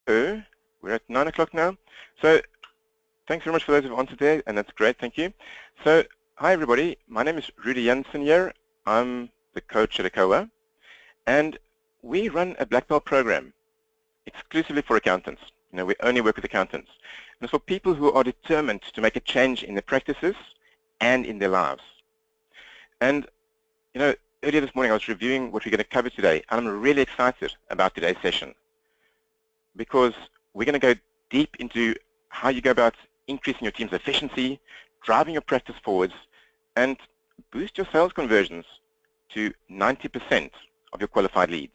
we're at 9 o'clock now. So thanks very much for those who've answered there, and that's great, thank you. So hi everybody, my name is Rudy Janssen here. I'm the coach at ACOA, and we run a black belt program exclusively for accountants. You know, we only work with accountants. And it's for people who are determined to make a change in their practices and in their lives. And you know, earlier this morning I was reviewing what we're going to cover today, and I'm really excited about today's session because we're going to go deep into how you go about increasing your team's efficiency, driving your practice forwards, and boost your sales conversions to 90% of your qualified leads.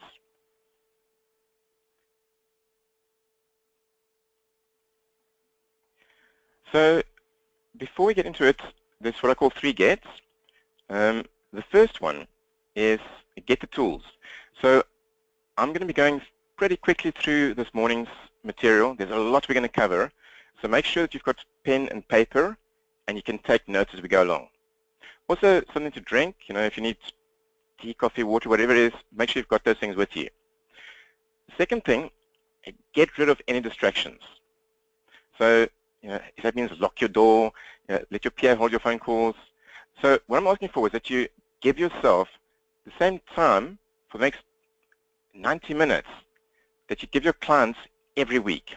So before we get into it, there's what I call 3 gets. The first one is get the tools. So I'm going to be going pretty quickly through this morning's material. There's a lot we're going to cover. So make sure that you've got pen and paper and you can take notes as we go along. Also, something to drink. You know, if you need tea, coffee, water, whatever it is, make sure you've got those things with you. The second thing, get rid of any distractions. So, you know, if that means lock your door, you know, let your PA hold your phone calls. So what I'm asking for is that you give yourself the same time for the next 90 minutes that you give your clients every week.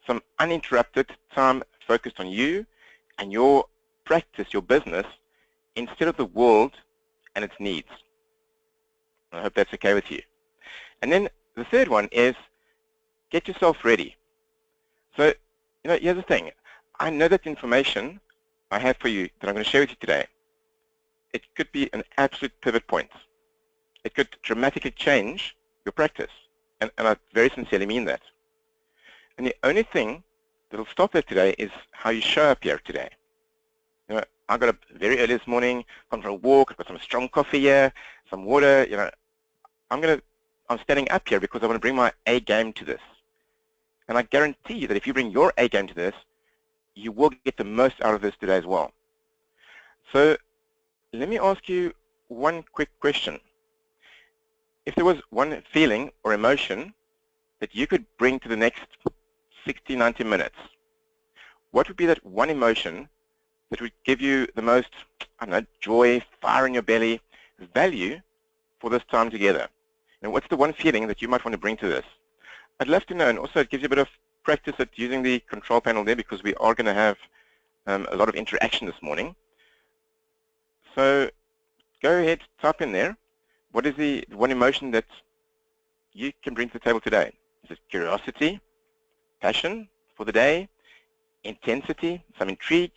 Some uninterrupted time focused on you and your practice, your business, instead of the world and its needs. I hope that's okay with you. And then the third one is get yourself ready. So, you know, here's the thing. I know that the information I have for you that I'm going to share with you today, it could be an absolute pivot point. It could dramatically change your practice. And I very sincerely mean that. And the only thing that will stop that today is how you show up here today. You know, I got up very early this morning, gone for a walk, I've got some strong coffee here, some water, you know. I'm standing up here because I want to bring my A game to this. And I guarantee you that if you bring your A game to this, you will get the most out of this today as well. So let me ask you one quick question. If there was one feeling or emotion that you could bring to the next 60, 90 minutes, what would be that one emotion that would give you the most, I don't know, joy, fire in your belly, value for this time together? And what's the one feeling that you might want to bring to this? I'd love to know, and also it gives you a bit of practice at using the control panel there because we are going to have a lot of interaction this morning. So go ahead, type in there. What is the one emotion that you can bring to the table today? Is it curiosity, passion for the day, intensity, some intrigue?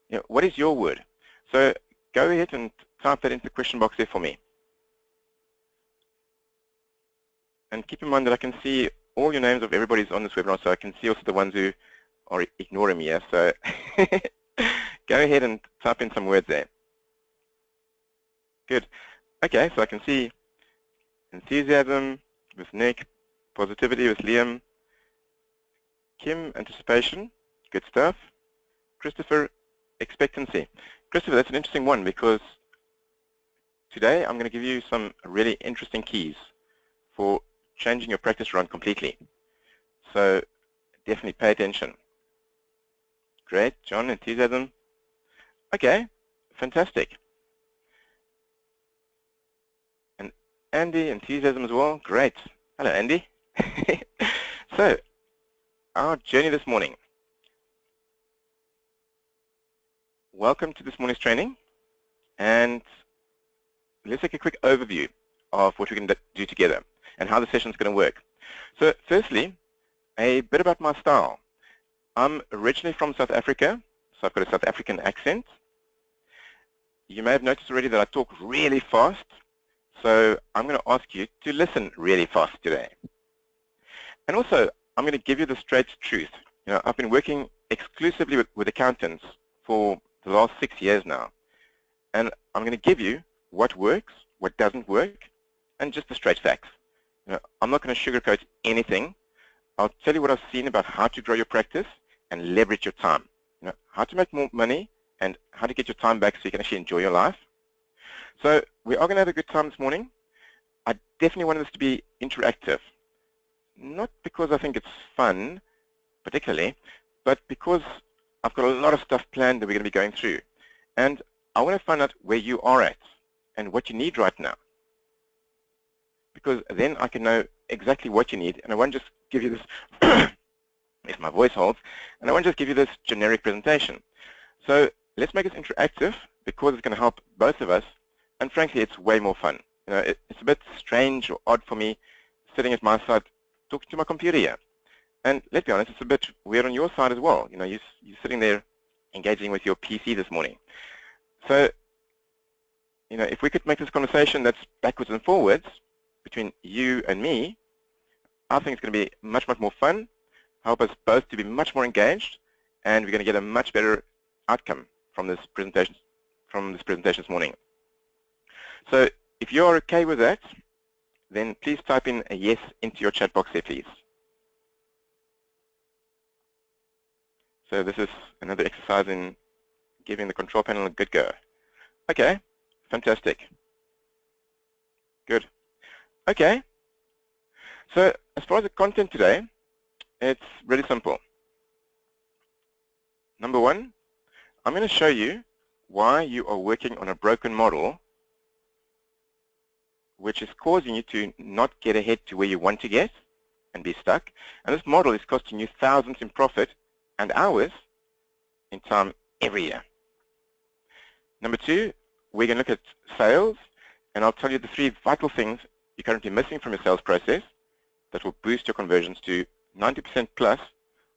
You know, what is your word? So go ahead and type that into the question box there for me. And keep in mind that I can see all your names of everybody's on this webinar, so I can see also the ones who are ignoring me here. So go ahead and type in some words there. Good. Okay, so I can see enthusiasm with Nick, positivity with Liam, Kim, anticipation, good stuff. Christopher, expectancy. Christopher, that's an interesting one because today I'm going to give you some really interesting keys for changing your practice around completely. So definitely pay attention. Great, John, enthusiasm. Okay, fantastic. And Andy, enthusiasm as well. Great. Hello, Andy. So, our journey this morning. Welcome to this morning's training. And let's take a quick overview of what we can do together and how the session is going to work. So firstly, a bit about my style. I'm originally from South Africa, so I've got a South African accent. You may have noticed already that I talk really fast, so I'm going to ask you to listen really fast today. And also, I'm going to give you the straight truth. You know, I've been working exclusively with accountants for the last 6 years now, and I'm going to give you what works, what doesn't work, and just the straight facts. You know, I'm not going to sugarcoat anything. I'll tell you what I've seen about how to grow your practice and leverage your time. You know, how to make more money and how to get your time back so you can actually enjoy your life. So we are going to have a good time this morning. I definitely want this to be interactive. not because I think it's fun, particularly, but because I've got a lot of stuff planned that we're going to be going through. And I want to find out where you are at and what you need right now. Because then I can know exactly what you need, and I won't just give you this, if my voice holds, and I won't just give you this generic presentation. So let's make this interactive, because it's going to help both of us, and frankly, it's way more fun. You know, it's a bit strange or odd for me sitting at my side talking to my computer here. And let's be honest, it's a bit weird on your side as well. You know, you're sitting there engaging with your PC this morning. So, you know, if we could make this conversation that's backwards and forwards between you and me, I think it's going to be much, much more fun, help us both to be much more engaged, and we're going to get a much better outcome from this presentation this morning. So if you're okay with that, then please type in a yes into your chat box there, please. So this is another exercise in giving the control panel a good go. Okay, fantastic. Good. Okay. So as far as the content today, it's really simple. Number one, I'm going to show you why you are working on a broken model which is causing you to not get ahead to where you want to get and be stuck. And this model is costing you thousands in profit and hours in time every year. Number two, we're going to look at sales, and I'll tell you the 3 vital things you're currently missing from your sales process that will boost your conversions to 90% plus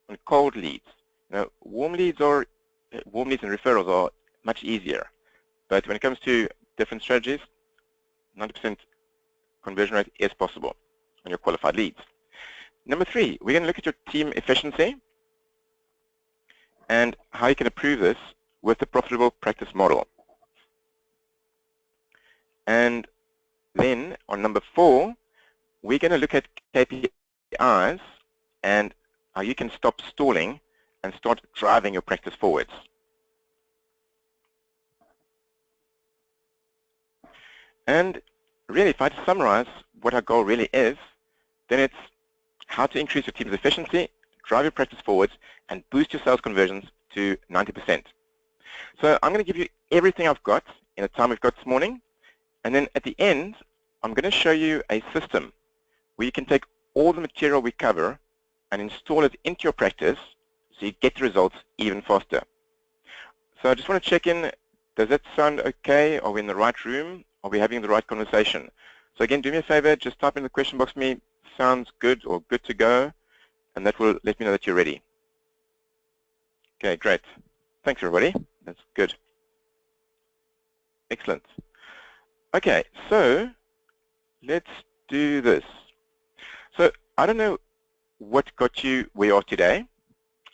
on cold leads. Now, warm leads and referrals are much easier, but when it comes to different strategies, 90% conversion rate is possible on your qualified leads. Number 3, we're going to look at your team efficiency and how you can improve this with the profitable practice model. And then on number 4, we're going to look at KPIs and how you can stop stalling and start driving your practice forwards. And really, if I had to summarize what our goal really is, then it's how to increase your team's efficiency, drive your practice forwards, and boost your sales conversions to 90%. So I'm going to give you everything I've got in the time we've got this morning, and then at the end, I'm going to show you a system where you can take all the material we cover and install it into your practice so you get the results even faster. So I just want to check in, does that sound okay? Are we in the right room? Are we having the right conversation? So again, do me a favor, just type in the question box for me, sounds good or good to go, and that will let me know that you're ready. Okay, great. Thanks, everybody. That's good. Excellent. Okay, so let's do this. So I don't know what got you where you are today.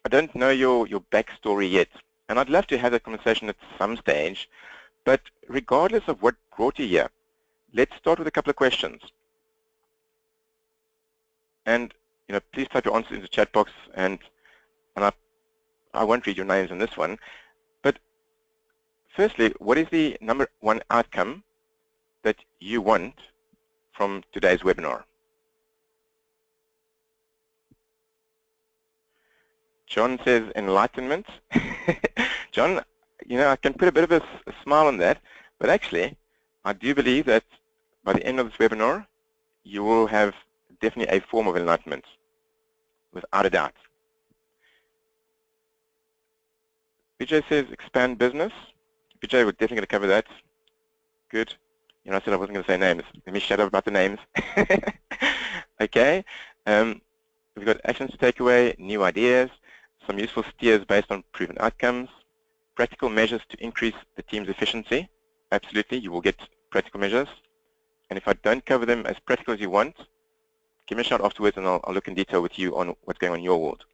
I don't know your backstory yet, and I'd love to have that conversation at some stage. But regardless of what brought you here, let's start with a couple of questions. And please type your answers in the chat box, and I won't read your names in this one. But firstly, what is the number 1 outcome that you want from today's webinar? John says enlightenment. John, I can put a bit of a smile on that, but actually, I do believe that by the end of this webinar, you will have definitely a form of enlightenment, without a doubt. Vijay says expand business. Vijay, we're definitely going to cover that. Good. I said I wasn't going to say names. Let me shut up about the names. Okay. We've got actions to take away, new ideas, some useful steers based on proven outcomes, practical measures to increase the team's efficiency. Absolutely, you will get practical measures. And if I don't cover them as practical as you want, give me a shout afterwards and I'll look in detail with you on what's going on in your world.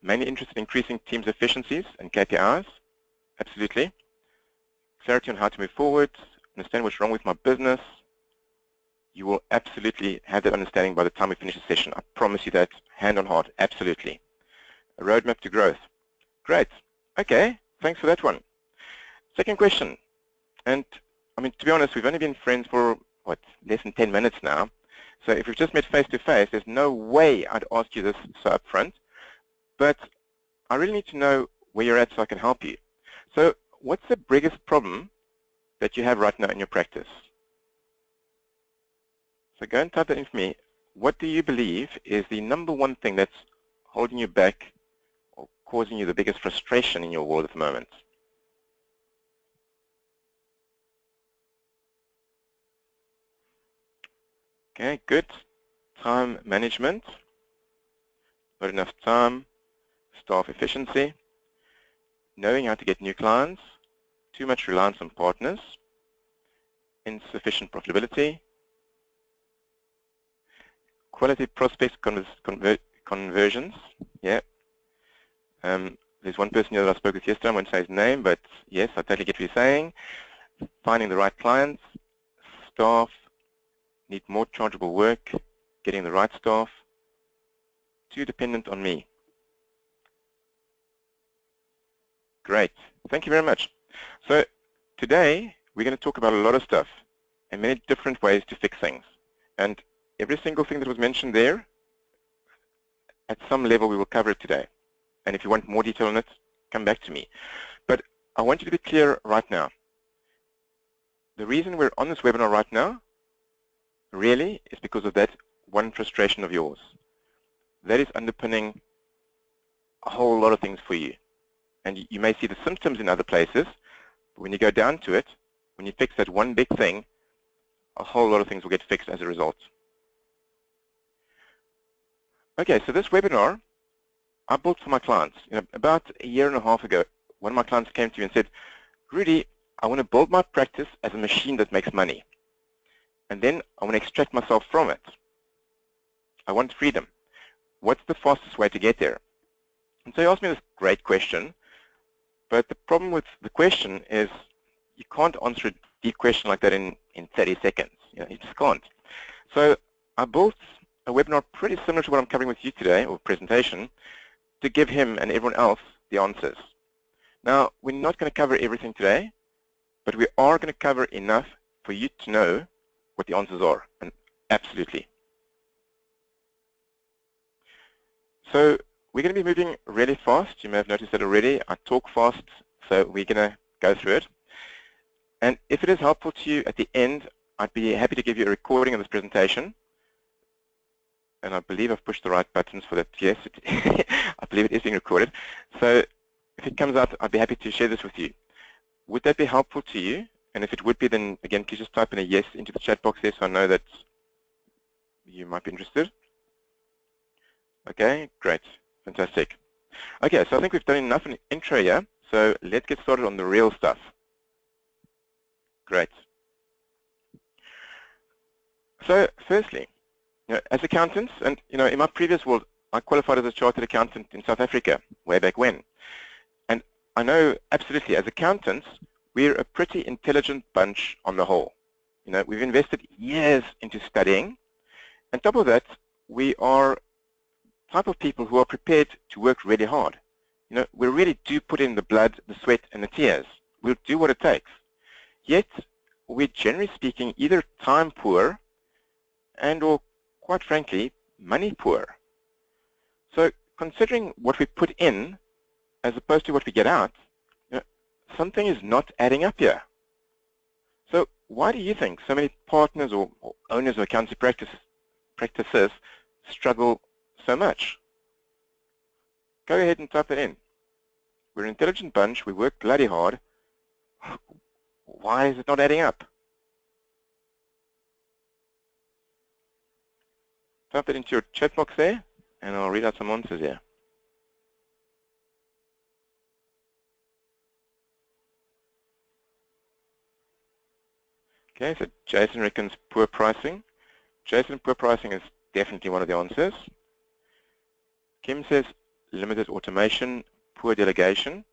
Mainly interested in increasing team's efficiencies and KPIs. Absolutely. Clarity on how to move forward, understand what's wrong with my business. You will absolutely have that understanding by the time we finish the session. I promise you that, hand on heart, absolutely. A roadmap to growth. Great. Okay, thanks for that one. Second question. And, to be honest, we've only been friends for, less than 10 minutes now. So if we've just met face-to-face, there's no way I'd ask you this so upfront. But I really need to know where you're at so I can help you. So what's the biggest problem that you have right now in your practice? So go and type that in for me. What do you believe is the number one thing that's holding you back or causing you the biggest frustration in your world at the moment? Okay, good. Time management, not enough time, staff efficiency, knowing how to get new clients, too much reliance on partners, insufficient profitability, quality prospects conversions. Yeah. There's one person here that I spoke with yesterday. I won't say his name, but yes, I totally get what you're saying. Finding the right clients, staff, need more chargeable work, getting the right staff, too dependent on me. Great. Thank you very much. So today, we're going to talk about a lot of stuff and many different ways to fix things. And every single thing that was mentioned there, at some level, we will cover it today. And if you want more detail on it, come back to me. But I want you to be clear right now. The reason we're on this webinar right now really is because of that one frustration of yours. That is underpinning a whole lot of things for you. And you may see the symptoms in other places, but when you go down to it, when you fix that one big thing, a whole lot of things will get fixed as a result. Okay, so this webinar I built for my clients. About a year and a half ago, one of my clients came to me and said, Rudy, I want to build my practice as a machine that makes money. And then I want to extract myself from it. I want freedom. What's the fastest way to get there? And so he asked me this great question, but the problem with the question is you can't answer a deep question like that in 30 seconds. You just can't. So I built a webinar pretty similar to what I'm covering with you today, or presentation, to give him and everyone else the answers. Now, we're not going to cover everything today, but we are going to cover enough for you to know what the answers are, and absolutely. So we're going to be moving really fast. You may have noticed that already. I talk fast, so we're going to go through it. And if it is helpful to you at the end, I'd be happy to give you a recording of this presentation. And I believe I've pushed the right buttons for that. Yes, I believe it is being recorded. So if it comes out, I'd be happy to share this with you. Would that be helpful to you? And if it would be, then again, please just type in a yes into the chat box there so I know that you might be interested. Okay, great. Fantastic. Okay, so I think we've done enough in intro here. So let's get started on the real stuff. Great. So firstly, as accountants, and in my previous world, I qualified as a chartered accountant in South Africa way back when. And I know absolutely, as accountants, we're a pretty intelligent bunch on the whole. We've invested years into studying. On top of that, we are type of people who are prepared to work really hard. We really do put in the blood, the sweat, and the tears. We'll do what it takes. Yet, we're generally speaking either time poor and or, quite frankly, money poor. So considering what we put in as opposed to what we get out, something is not adding up here. So why do you think so many partners or owners of accountancy practices struggle so much? Go ahead and type it in. We're an intelligent bunch, we work bloody hard. Why is it not adding up? Type it into your chat box there, and I'll read out some answers here. Okay, so Jason reckons poor pricing. Jason, poor pricing is definitely one of the answers. Kim says limited automation, poor delegation.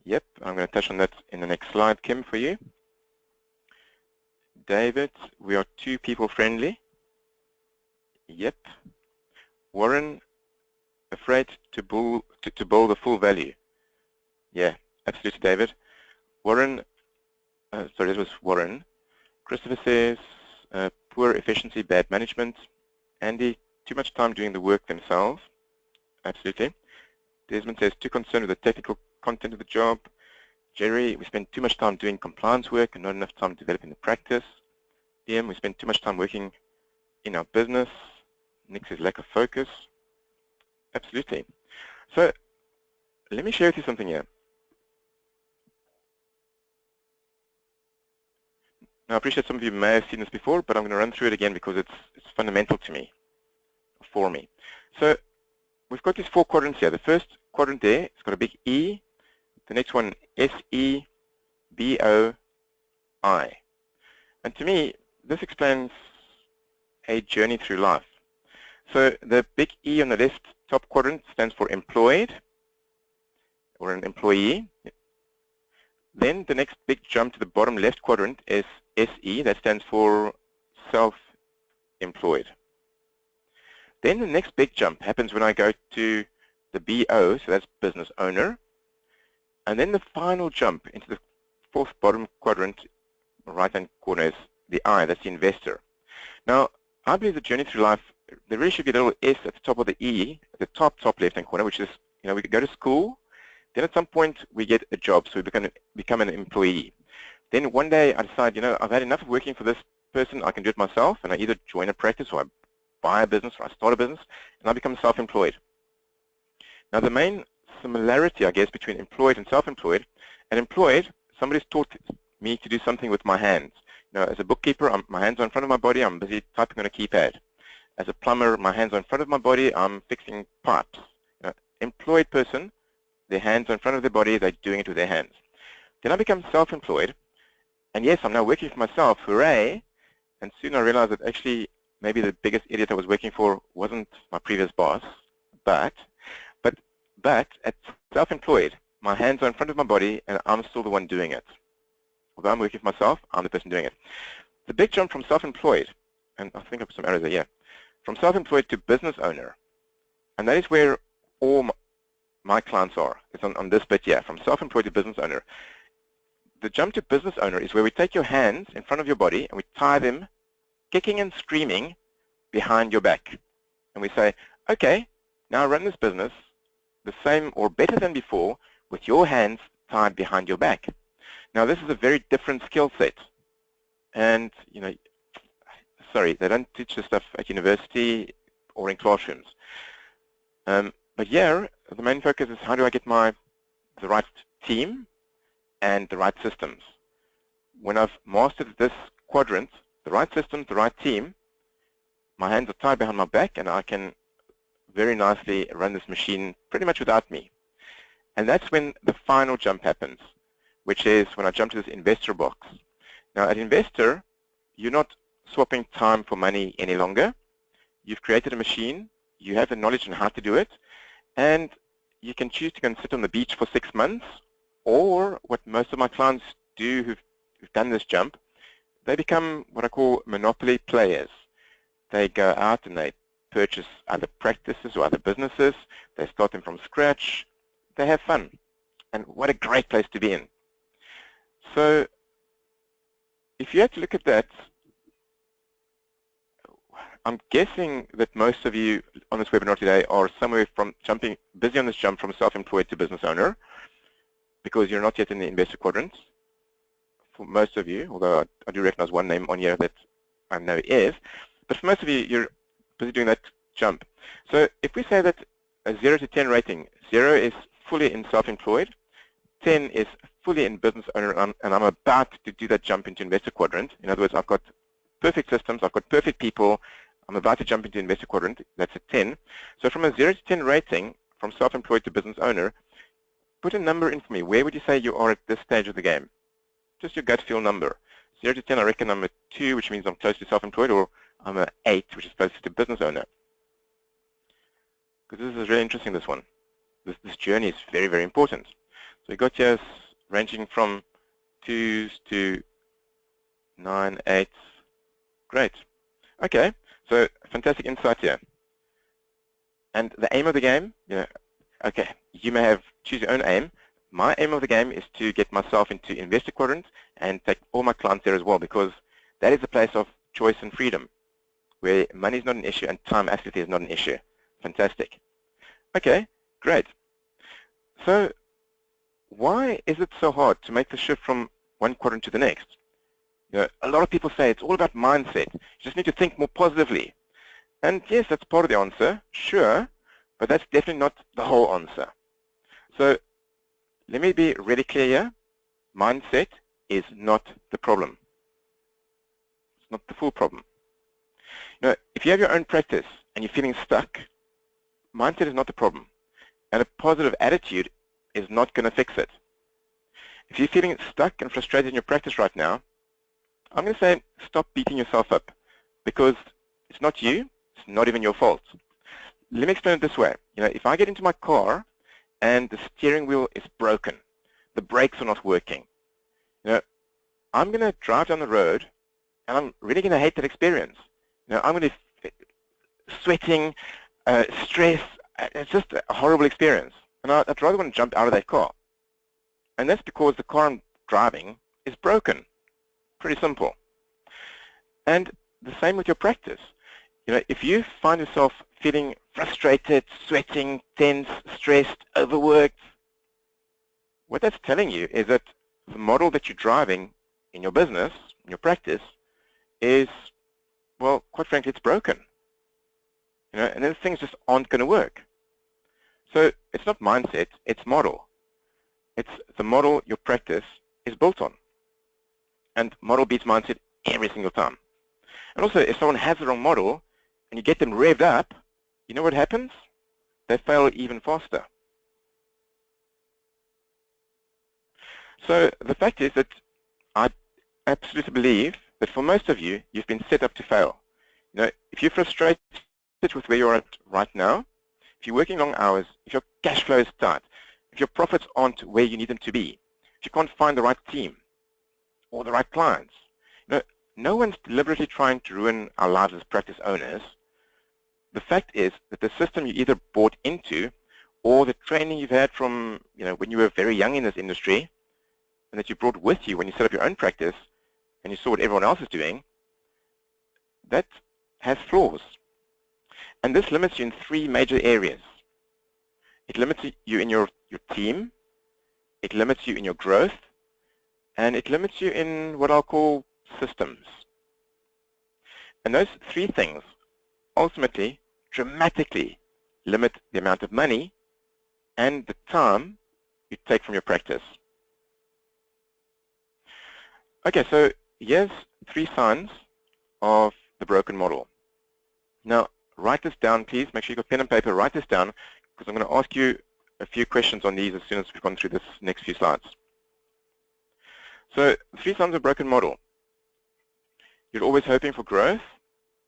Yep, I'm going to touch on that in the next slide, Kim, for you. David, we are too people friendly. Yep. Warren, afraid to build the full value. Yeah, absolutely, David. Warren, sorry, this was Warren. Christopher says poor efficiency, bad management. Andy, too much time doing the work themselves. Absolutely. Desmond says, too concerned with the technical content of the job. Jerry, we spend too much time doing compliance work and not enough time developing the practice. Ian, we spend too much time working in our business. Nick says, lack of focus. Absolutely. So let me share with you something here. Now, I appreciate some of you may have seen this before, but I'm going to run through it again because it's fundamental to me, for me. So we've got these 4 quadrants here. The first quadrant there, it's got a big E. The next one, S-E-B-O-I. And to me, this explains a journey through life. So the big E on the left top quadrant stands for employed, or an employee. Then the next big jump to the bottom left quadrant is SE, that stands for self-employed. Then the next big jump happens when I go to the BO, so that's business owner. And then the final jump into the 4th bottom quadrant, right-hand corner, is the I, that's the investor. Now, I believe the journey through life, there really should be a little S at the top of the E, at the top left-hand corner, which is, we could go to school, then at some point we get a job, so we become an employee. Then one day I decide, I've had enough of working for this person, I can do it myself, and I either join a practice or I buy a business or I start a business, and I become self-employed. Now the main similarity, I guess, between employed and self-employed, and employed, somebody's taught me to do something with my hands. As a bookkeeper, my hands are in front of my body, I'm busy typing on a keypad. As a plumber, my hands are in front of my body, I'm fixing pipes. Employed person, their hands are in front of their body, they're doing it with their hands. Then I become self-employed, and yes, I'm now working for myself, hooray, and soon I realized that actually maybe the biggest idiot I was working for wasn't my previous boss, but at self-employed, my hands are in front of my body and I'm still the one doing it. Although I'm working for myself, I'm the person doing it. The big jump from self-employed, and I think I put some arrows there, yeah, from self-employed to business owner, and that is where all my clients are. It's on this bit here, from self-employed to business owner. The jump to business owner is where we take your hands in front of your body and we tie them, kicking and screaming, behind your back. And we say, okay, now run this business the same or better than before with your hands tied behind your back. Now this is a very different skill set. And, sorry, they don't teach this stuff at university or in classrooms. But here, the main focus is how do I get the right team and the right systems. When I've mastered this quadrant, the right systems, the right team, my hands are tied behind my back and I can very nicely run this machine pretty much without me. And that's when the final jump happens, which is when I jump to this investor box. Now at investor, you're not swapping time for money any longer. You've created a machine, you have the knowledge on how to do it, and you can choose to go and sit on the beach for 6 months, or what most of my clients do who've done this jump, they become what I call monopoly players. They go out and they purchase other practices or other businesses, they start them from scratch, they have fun, and what a great place to be in. So if you had to look at that, I'm guessing that most of you on this webinar today are somewhere from busy on this jump from self-employed to business owner, because you're not yet in the investor quadrant. For most of you, although I do recognize one name on here that I know is, but for most of you, you're busy doing that jump. So if we say that a 0 to 10 rating, 0 is fully in self-employed, 10 is fully in business owner, and I'm about to do that jump into investor quadrant. In other words, I've got perfect systems, I've got perfect people, I'm about to jump into investor quadrant, that's a 10. So from a 0 to 10 rating, from self-employed to business owner, put a number in for me. Where would you say you are at this stage of the game? Just your gut feel number. 0 to 10, I reckon I'm a 2, which means I'm close to self-employed, or I'm an 8, which is close to business owner. Because this is really interesting, this one. This journey is very, very important. So we got here ranging from 2s to 9, 8. Great. Okay, so fantastic insight here. And the aim of the game, okay, you may choose your own aim. My aim of the game is to get myself into investor quadrant and take all my clients there as well, because that is the place of choice and freedom, where money is not an issue and time absolutely is not an issue. Fantastic. Okay, great. So why is it so hard to make the shift from one quadrant to the next? A lot of people say it's all about mindset. You just need to think more positively. And yes, that's part of the answer, sure, but that's definitely not the whole answer. So let me be really clear here. Mindset is not the problem. It's not the full problem. If you have your own practice and you're feeling stuck, mindset is not the problem. And a positive attitude is not going to fix it. If you're feeling stuck and frustrated in your practice right now, I'm going to say stop beating yourself up, because it's not you, it's not even your fault. Let me explain it this way. If I get into my car and the steering wheel is broken, the brakes are not working, I'm going to drive down the road and I'm really going to hate that experience. I'm going to be sweating, stress. It's just a horrible experience. And I'd rather want to jump out of that car. And that's because the car I'm driving is broken. Pretty simple. And the same with your practice. If you find yourself feeling frustrated, sweating, tense, stressed, overworked, what that's telling you is that the model that you're driving in your business, in your practice, is, well, quite frankly, it's broken. And then things just aren't going to work. So it's not mindset, it's model. It's the model your practice is built on. And model beats mindset every single time. And also, if someone has the wrong model and you get them revved up, you know what happens? They fail even faster. So the fact is that I absolutely believe that for most of you, you've been set up to fail. If you're frustrated with where you're at right now, if you're working long hours, if your cash flow is tight, if your profits aren't where you need them to be, if you can't find the right team or the right clients, no one's deliberately trying to ruin our lives as practice owners. The fact is that the system you either bought into or the training you've had from when you were very young in this industry and that you brought with you when you set up your own practice and you saw what everyone else is doing, that has flaws. And this limits you in three major areas. It limits you in your team, it limits you in your growth, and it limits you in what I'll call systems. And those three things ultimately dramatically limit the amount of money and the time you take from your practice. Okay, so here's three signs of the broken model. Now, write this down, please. Make sure you've got pen and paper. Write this down, because I'm going to ask you a few questions on these as soon as we've gone through this next few slides. So, three signs of a broken model. You're always hoping for growth.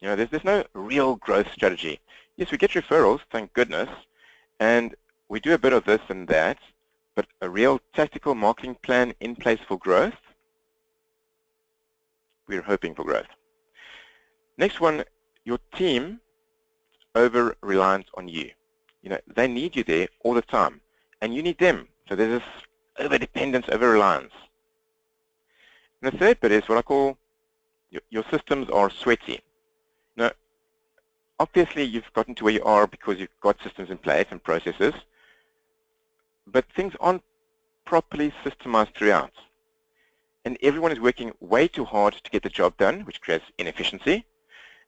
There's no real growth strategy. Yes, we get referrals, thank goodness, and we do a bit of this and that, but a real tactical marketing plan in place for growth, we're hoping for growth. Next one, your team over-reliant on you. They need you there all the time, and you need them. So there's this over-dependence, over-reliance. And the third bit is what I call your systems are sweaty. Obviously, you've gotten to where you are because you've got systems in place and processes, but things aren't properly systemized throughout. And everyone is working way too hard to get the job done, which creates inefficiency.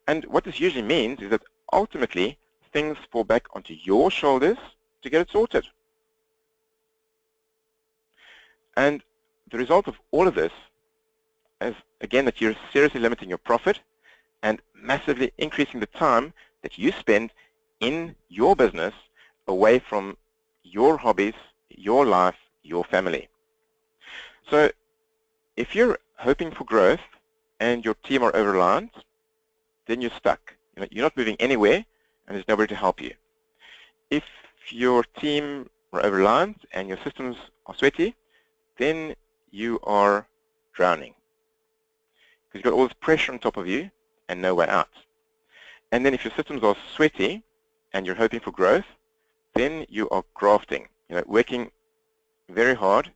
And what this usually means is that ultimately, things fall back onto your shoulders to get it sorted. And the result of all of this is, again, that you're seriously limiting your profit and massively increasing the time that you spend in your business away from your hobbies, your life, your family. So if you're hoping for growth and your team are over-reliant, then you're stuck. You're not moving anywhere and there's nobody to help you. If your team are over-reliant and your systems are sweaty, then you are drowning, because you've got all this pressure on top of you and no way out. And then if your systems are sweaty and you're hoping for growth, then you are grafting, working very hard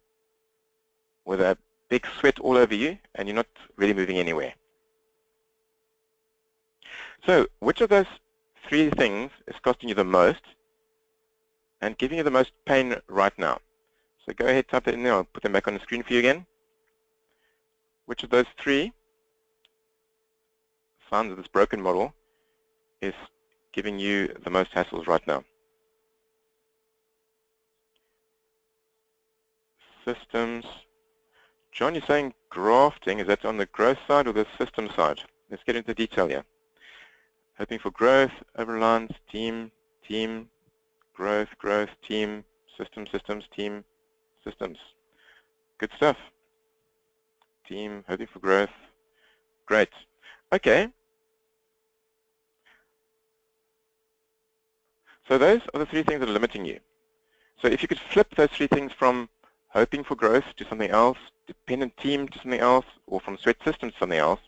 with a big sweat all over you, and you're not really moving anywhere. So which of those three things is costing you the most and giving you the most pain right now? So go ahead, type that in there. I'll put them back on the screen for you again. Which of those three signs of this broken model is giving you the most hassles right now? Systems. John, you're saying grafting. Is that on the growth side or the system side? Let's get into detail here. Hoping for growth, over-reliance, team, growth, team, systems, team, systems. Good stuff. Team, hoping for growth. Great. Okay. So those are the three things that are limiting you. So if you could flip those three things from hoping for growth to something else, dependent team to something else, or from sweat systems to something else,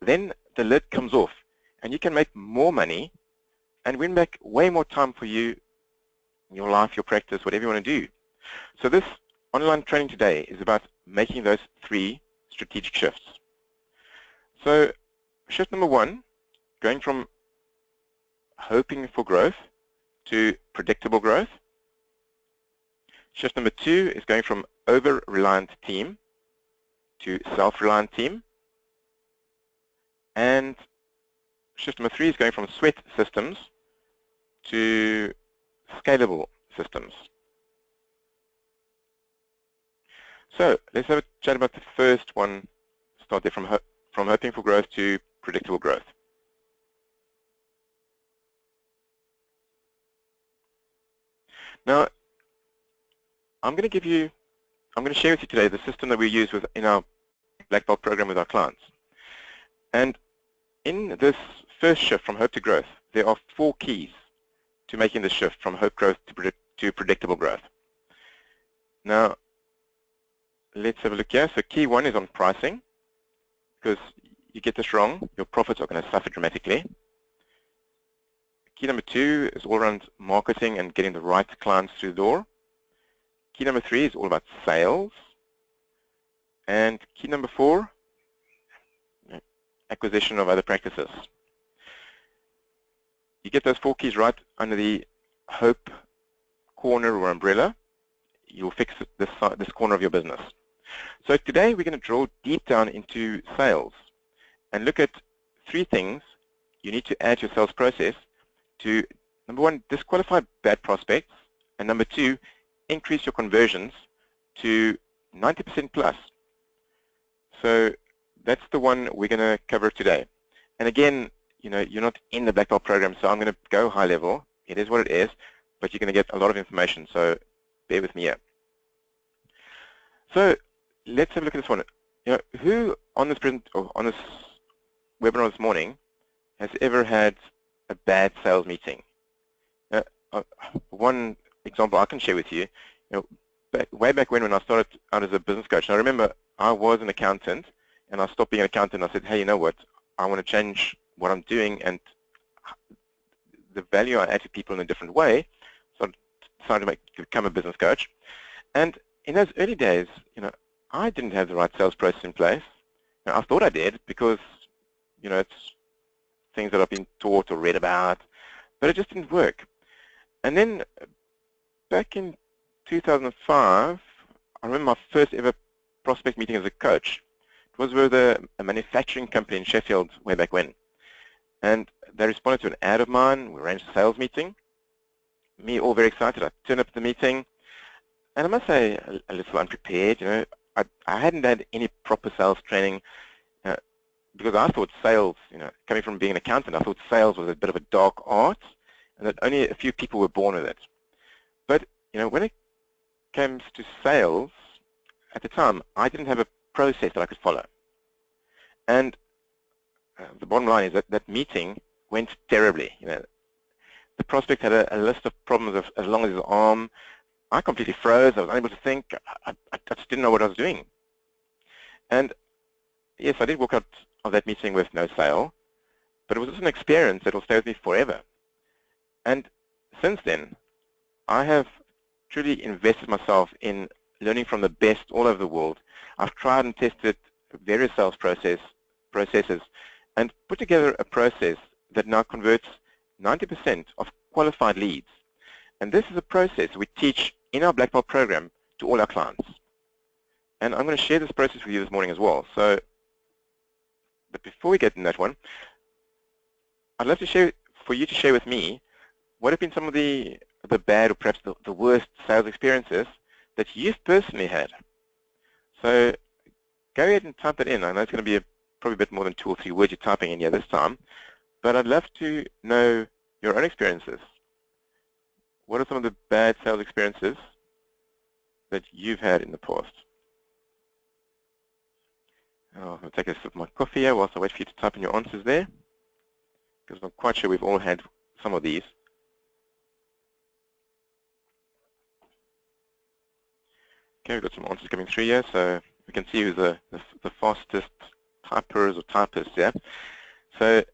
then the lid comes off and you can make more money and win back way more time for you, your life, your practice, whatever you want to do. So this online training today is about making those three strategic shifts. So shift number one, going from hoping for growth to predictable growth. Shift number two is going from over-reliant team to self-reliant team. And shift number three is going from sweat systems to scalable systems. So let's have a chat about the first one. Start there from hoping for growth to predictable growth. Now, I'm going to share with you today the system that we use in our Black Belt program with our clients. And in this first shift from hope to growth, there are 4 keys to making the shift from hope growth to predictable growth. Now, let's have a look here. So key 1 is on pricing, because you get this wrong, your profits are going to suffer dramatically. Key number 2 is all around marketing and getting the right clients through the door. Key number 3 is all about sales. And key number 4, acquisition of other practices. You get those 4 keys right under the hope corner or umbrella, you'll fix this corner of your business. So today we're going to draw deep down into sales and look at 3 things you need to add to your sales process to, number 1, disqualify bad prospects, and number 2, increase your conversions to 90% plus. So that's the one we're going to cover today. And again, you're not in the Black Belt program, so I'm going to go high level. It is what it is, but you're going to get a lot of information, so bear with me here. So let's have a look at this one. Who on this webinar this morning has ever had a bad sales meeting? One example I can share with you, way back when I started out as a business coach, and I remember I was an accountant, and I stopped being an accountant, and I said, hey, you know what, I want to change what I'm doing and the value I add to people in a different way, so I decided to become a business coach. And in those early days, I didn't have the right sales process in place. I thought I did because, it's things that I've been taught or read about, but it just didn't work. And then back in 2005, I remember my first ever prospect meeting as a coach. It was with a manufacturing company in Sheffield way back when. And they responded to an ad of mine. We arranged a sales meeting. Me all very excited. I turned up at the meeting. And I must say, a little unprepared. I hadn't had any proper sales training because I thought sales, coming from being an accountant, I thought sales was a bit of a dark art and that only a few people were born with it. But, when it comes to sales, at the time, I didn't have a process that I could follow. And the bottom line is that meeting went terribly. The prospect had a list of problems of as long as his arm. I completely froze. I was unable to think. I just didn't know what I was doing. And yes, I did walk out of that meeting with no sale, but it was just an experience that will stay with me forever. And since then, I have truly invested myself in learning from the best all over the world. I've tried and tested various sales processes and put together a process that now converts 90% of qualified leads. And this is a process we teach in our Black Belt program to all our clients. And I'm going to share this process with you this morning as well. So, but before we get in that one, I'd love to share, for you to share with me, what have been some of the bad or perhaps the worst sales experiences that you've personally had. So go ahead and type that in. I know it's going to be probably a bit more than 2 or 3 words you're typing in here this time, but I'd love to know your own experiences. What are some of the bad sales experiences that you've had in the past? I'll take a sip of my coffee here whilst I wait for you to type in your answers there, because I'm quite sure we've all had some of these. Okay, we've got some answers coming through here, so we can see who's the fastest typers or typists here. So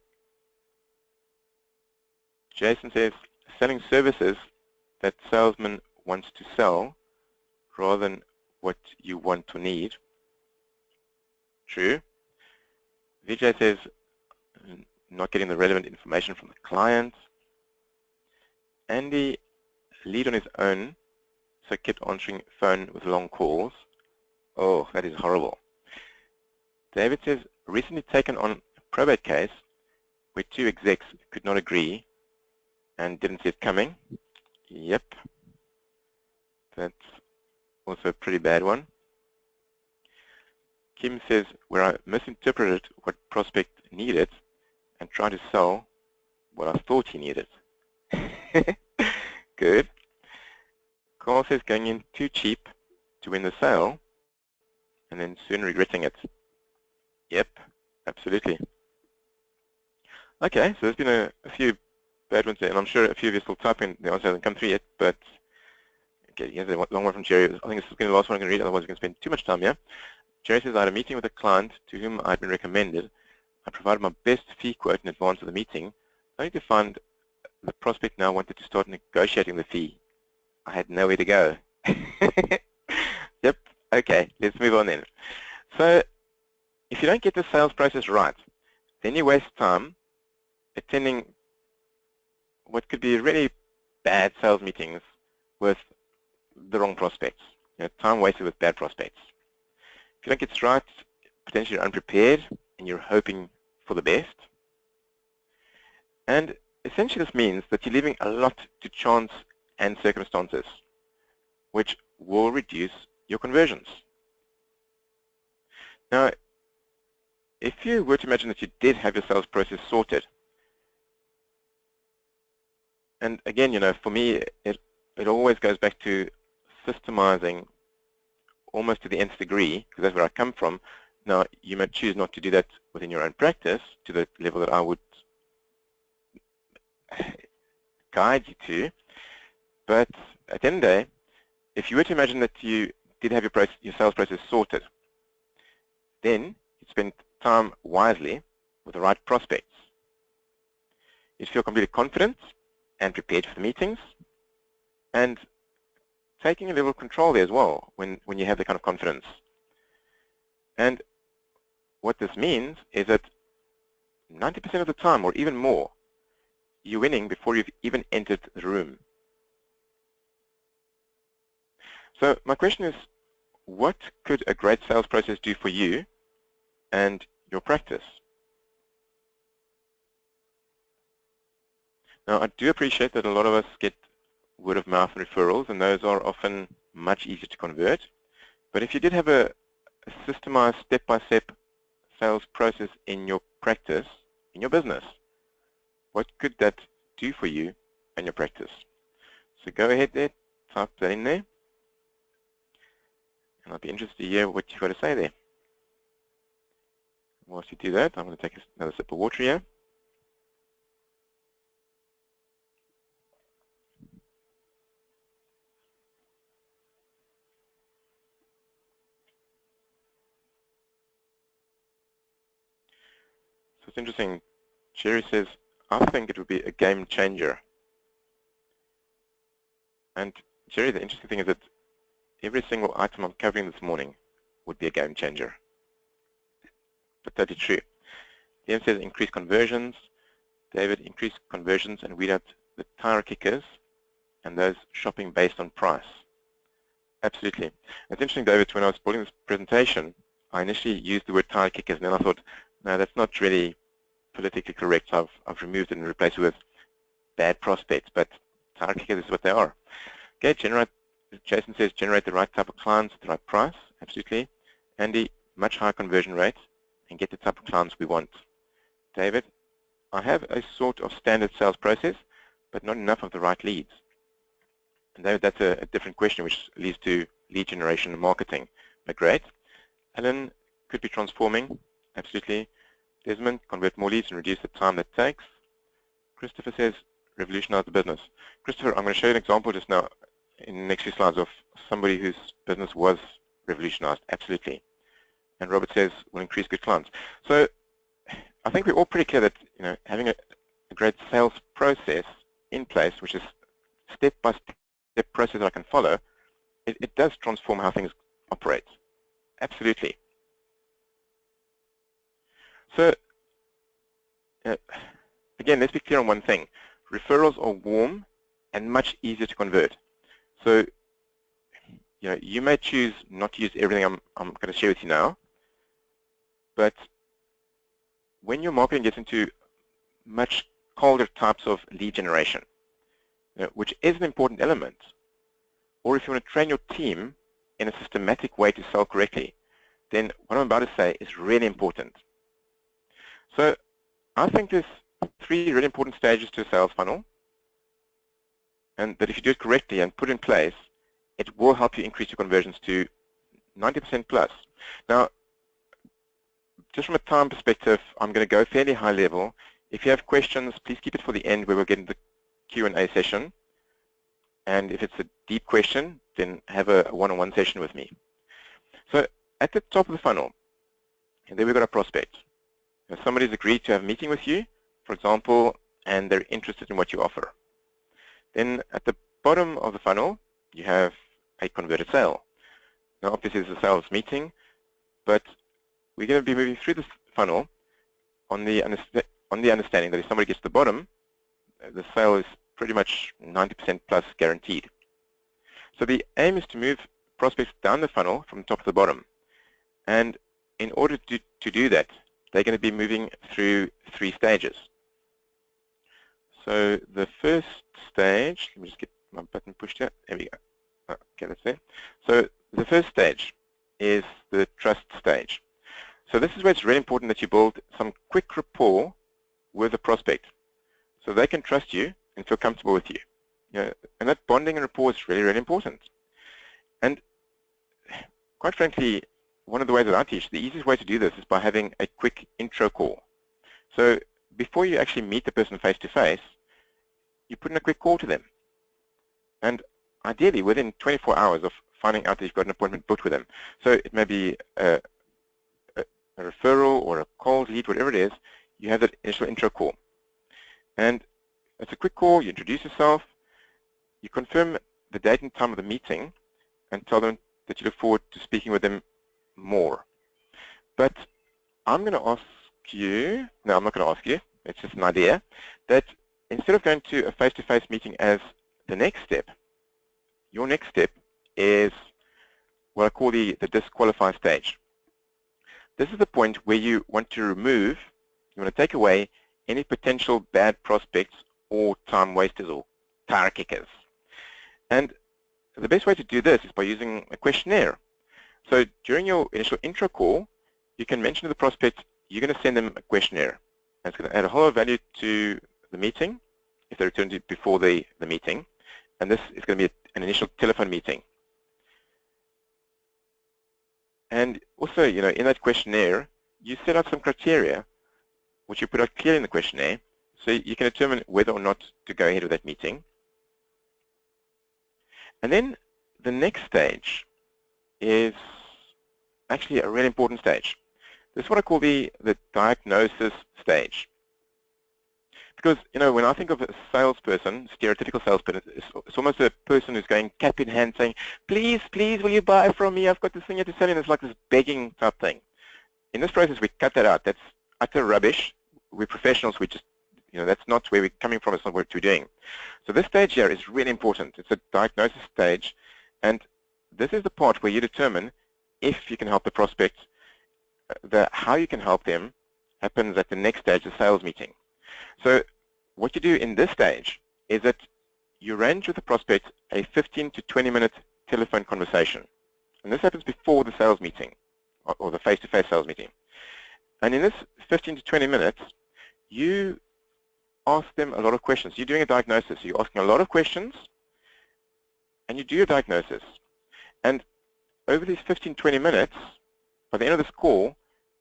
Jason says, selling services that salesman wants to sell rather than what you want or need. True. Vijay says, not getting the relevant information from the client. Andy, lead on his own, so kept answering phone with long calls. Oh, that is horrible. David says, recently taken on a probate case where 2 execs could not agree and didn't see it coming. Yep. That's also a pretty bad one. Kim says, where I misinterpreted what prospect needed and tried to sell what I thought he needed. Good. Carl says, going in too cheap to win the sale and then soon regretting it. Yep, absolutely. Okay, so there's been a few bad ones there, and I'm sure a few of you still typing. The answer hasn't come through yet, but okay, here's a long one from Jerry. I think this is going to be the last one I'm going to read, otherwise we're going to spend too much time here. Jerry says, I had a meeting with a client to whom I had been recommended. I provided my best fee quote in advance of the meeting, only to find the prospect now wanted to start negotiating the fee. I had nowhere to go. Yep, okay, let's move on then. So, if you don't get the sales process right, then you waste time attending what could be really bad sales meetings with the wrong prospects. Time wasted with bad prospects. If you don't get this right, potentially you're unprepared and you're hoping for the best. And essentially this means that you're leaving a lot to chance and circumstances, which will reduce your conversions. Now, if you were to imagine that you did have your sales process sorted, and again, for me, it always goes back to systemizing almost to the nth degree, because that's where I come from. Now, you may choose not to do that within your own practice to the level that I would guide you to, but at the end of the day, if you were to imagine that you did have your sales process sorted, then you'd spend time wisely with the right prospects. You'd feel completely confident and prepared for the meetings, and taking a level of control there as well when you have that kind of confidence. And what this means is that 90% of the time, or even more, you're winning before you've even entered the room. So my question is, what could a great sales process do for you and your practice? Now, I do appreciate that a lot of us get word of mouth referrals, and those are often much easier to convert. But if you did have a systemized step-by-step sales process in your practice, in your business, what could that do for you and your practice? So go ahead there, type that in there, and I'll be interested to hear what you've got to say there. Whilst you do that, I'm going to take another sip of water here. So it's interesting. Jerry says, I think it would be a game changer. And Jerry, the interesting thing is that every single item I'm covering this morning would be a game changer. But totally true. DM says increase conversions. David, increase conversions and weed out the tire kickers and those shopping based on price. Absolutely. It's interesting, David, when I was building this presentation, I initially used the word tire kickers, and then I thought, no, that's not really politically correct. So I've removed it and replaced it with bad prospects, but tire kickers is what they are. Okay, generate, Jason says, generate the right type of clients at the right price. Absolutely. Andy, much higher conversion rate and get the type of clients we want. David, I have a sort of standard sales process, but not enough of the right leads. And David, that's a different question, which leads to lead generation and marketing. But great. Alan, could be transforming. Absolutely. Desmond, convert more leads and reduce the time that takes. Christopher says, revolutionize the business. Christopher, I'm going to show you an example just now in the next few slides of somebody whose business was revolutionized. Absolutely. And Robert says, will increase good clients. So I think we're all pretty clear that having a great sales process in place, which is step-by-step process that I can follow, it does transform how things operate. Absolutely. So again, let's be clear on one thing. Referrals are warm and much easier to convert. So you may choose not to use everything I'm going to share with you now, but when your marketing gets into much colder types of lead generation, which is an important element, or if you want to train your team in a systematic way to sell correctly, then what I'm about to say is really important. So I think there's 3 really important stages to a sales funnel, and that if you do it correctly and put in place, it will help you increase your conversions to 90% plus. Now, just from a time perspective, I'm going to go fairly high level. If you have questions, please keep it for the end where we'll get into the Q&A session. And if it's a deep question, then have a one-on-one session with me. So at the top of the funnel, and there we've got a prospect. Somebody's agreed to have a meeting with you, for example, and they're interested in what you offer. Then at the bottom of the funnel, you have a converted sale. Now, obviously, it's a sales meeting, but we're going to be moving through this funnel on the understanding that if somebody gets to the bottom, the sale is pretty much 90% plus guaranteed. So the aim is to move prospects down the funnel from top to the bottom. And in order to do that, they're going to be moving through 3 stages. So the first stage, let me just get my button pushed here. There we go. Okay, that's there. So the first stage is the trust stage. So this is where it's really important that you build some quick rapport with the prospect so they can trust you and feel comfortable with you. And that bonding and rapport is really, really important. And quite frankly, one of the ways that I teach, the easiest way to do this is by having a quick intro call. So before you actually meet the person face-to-face, you put in a quick call to them. And ideally, within 24 hours of finding out that you've got an appointment booked with them. So it may be a referral or a cold lead, whatever it is, you have that initial intro call. And it's a quick call, you introduce yourself, you confirm the date and time of the meeting, and tell them that you look forward to speaking with them more. But I'm going to ask you, no, I'm not going to ask you, it's just an idea, that instead of going to a face-to-face meeting as the next step, your next step is what I call the disqualify stage. This is the point where you want to remove, you want to take away any potential bad prospects or time wasters or tire kickers. And the best way to do this is by using a questionnaire. So during your initial intro call, you can mention to the prospect you're going to send them a questionnaire. And it's going to add a whole lot of value to the meeting if they return to before the meeting. And this is going to be an initial telephone meeting. And also, in that questionnaire, you set out some criteria, which you put out clearly in the questionnaire, so you can determine whether or not to go ahead with that meeting. And then the next stage is actually a really important stage. This is what I call the diagnosis stage. Because, when I think of a salesperson, stereotypical salesperson, it's almost a person who's going cap in hand saying, please, please, will you buy from me? I've got this thing here to sell you. And it's like this begging type thing. In this process, we cut that out. That's utter rubbish. We're professionals. We just that's not where we're coming from. It's not what we're doing. So this stage here is really important. It's a diagnosis stage, and this is the part where you determine if you can help the prospect. How you can help them happens at the next stage, the sales meeting. So what you do in this stage is that you arrange with the prospect a 15 to 20-minute telephone conversation. And this happens before the sales meeting, or the face-to-face sales meeting. And in this 15 to 20 minutes, you ask them a lot of questions. You're doing a diagnosis. You're asking a lot of questions, and you do your diagnosis. And over these 15, 20 minutes, by the end of this call,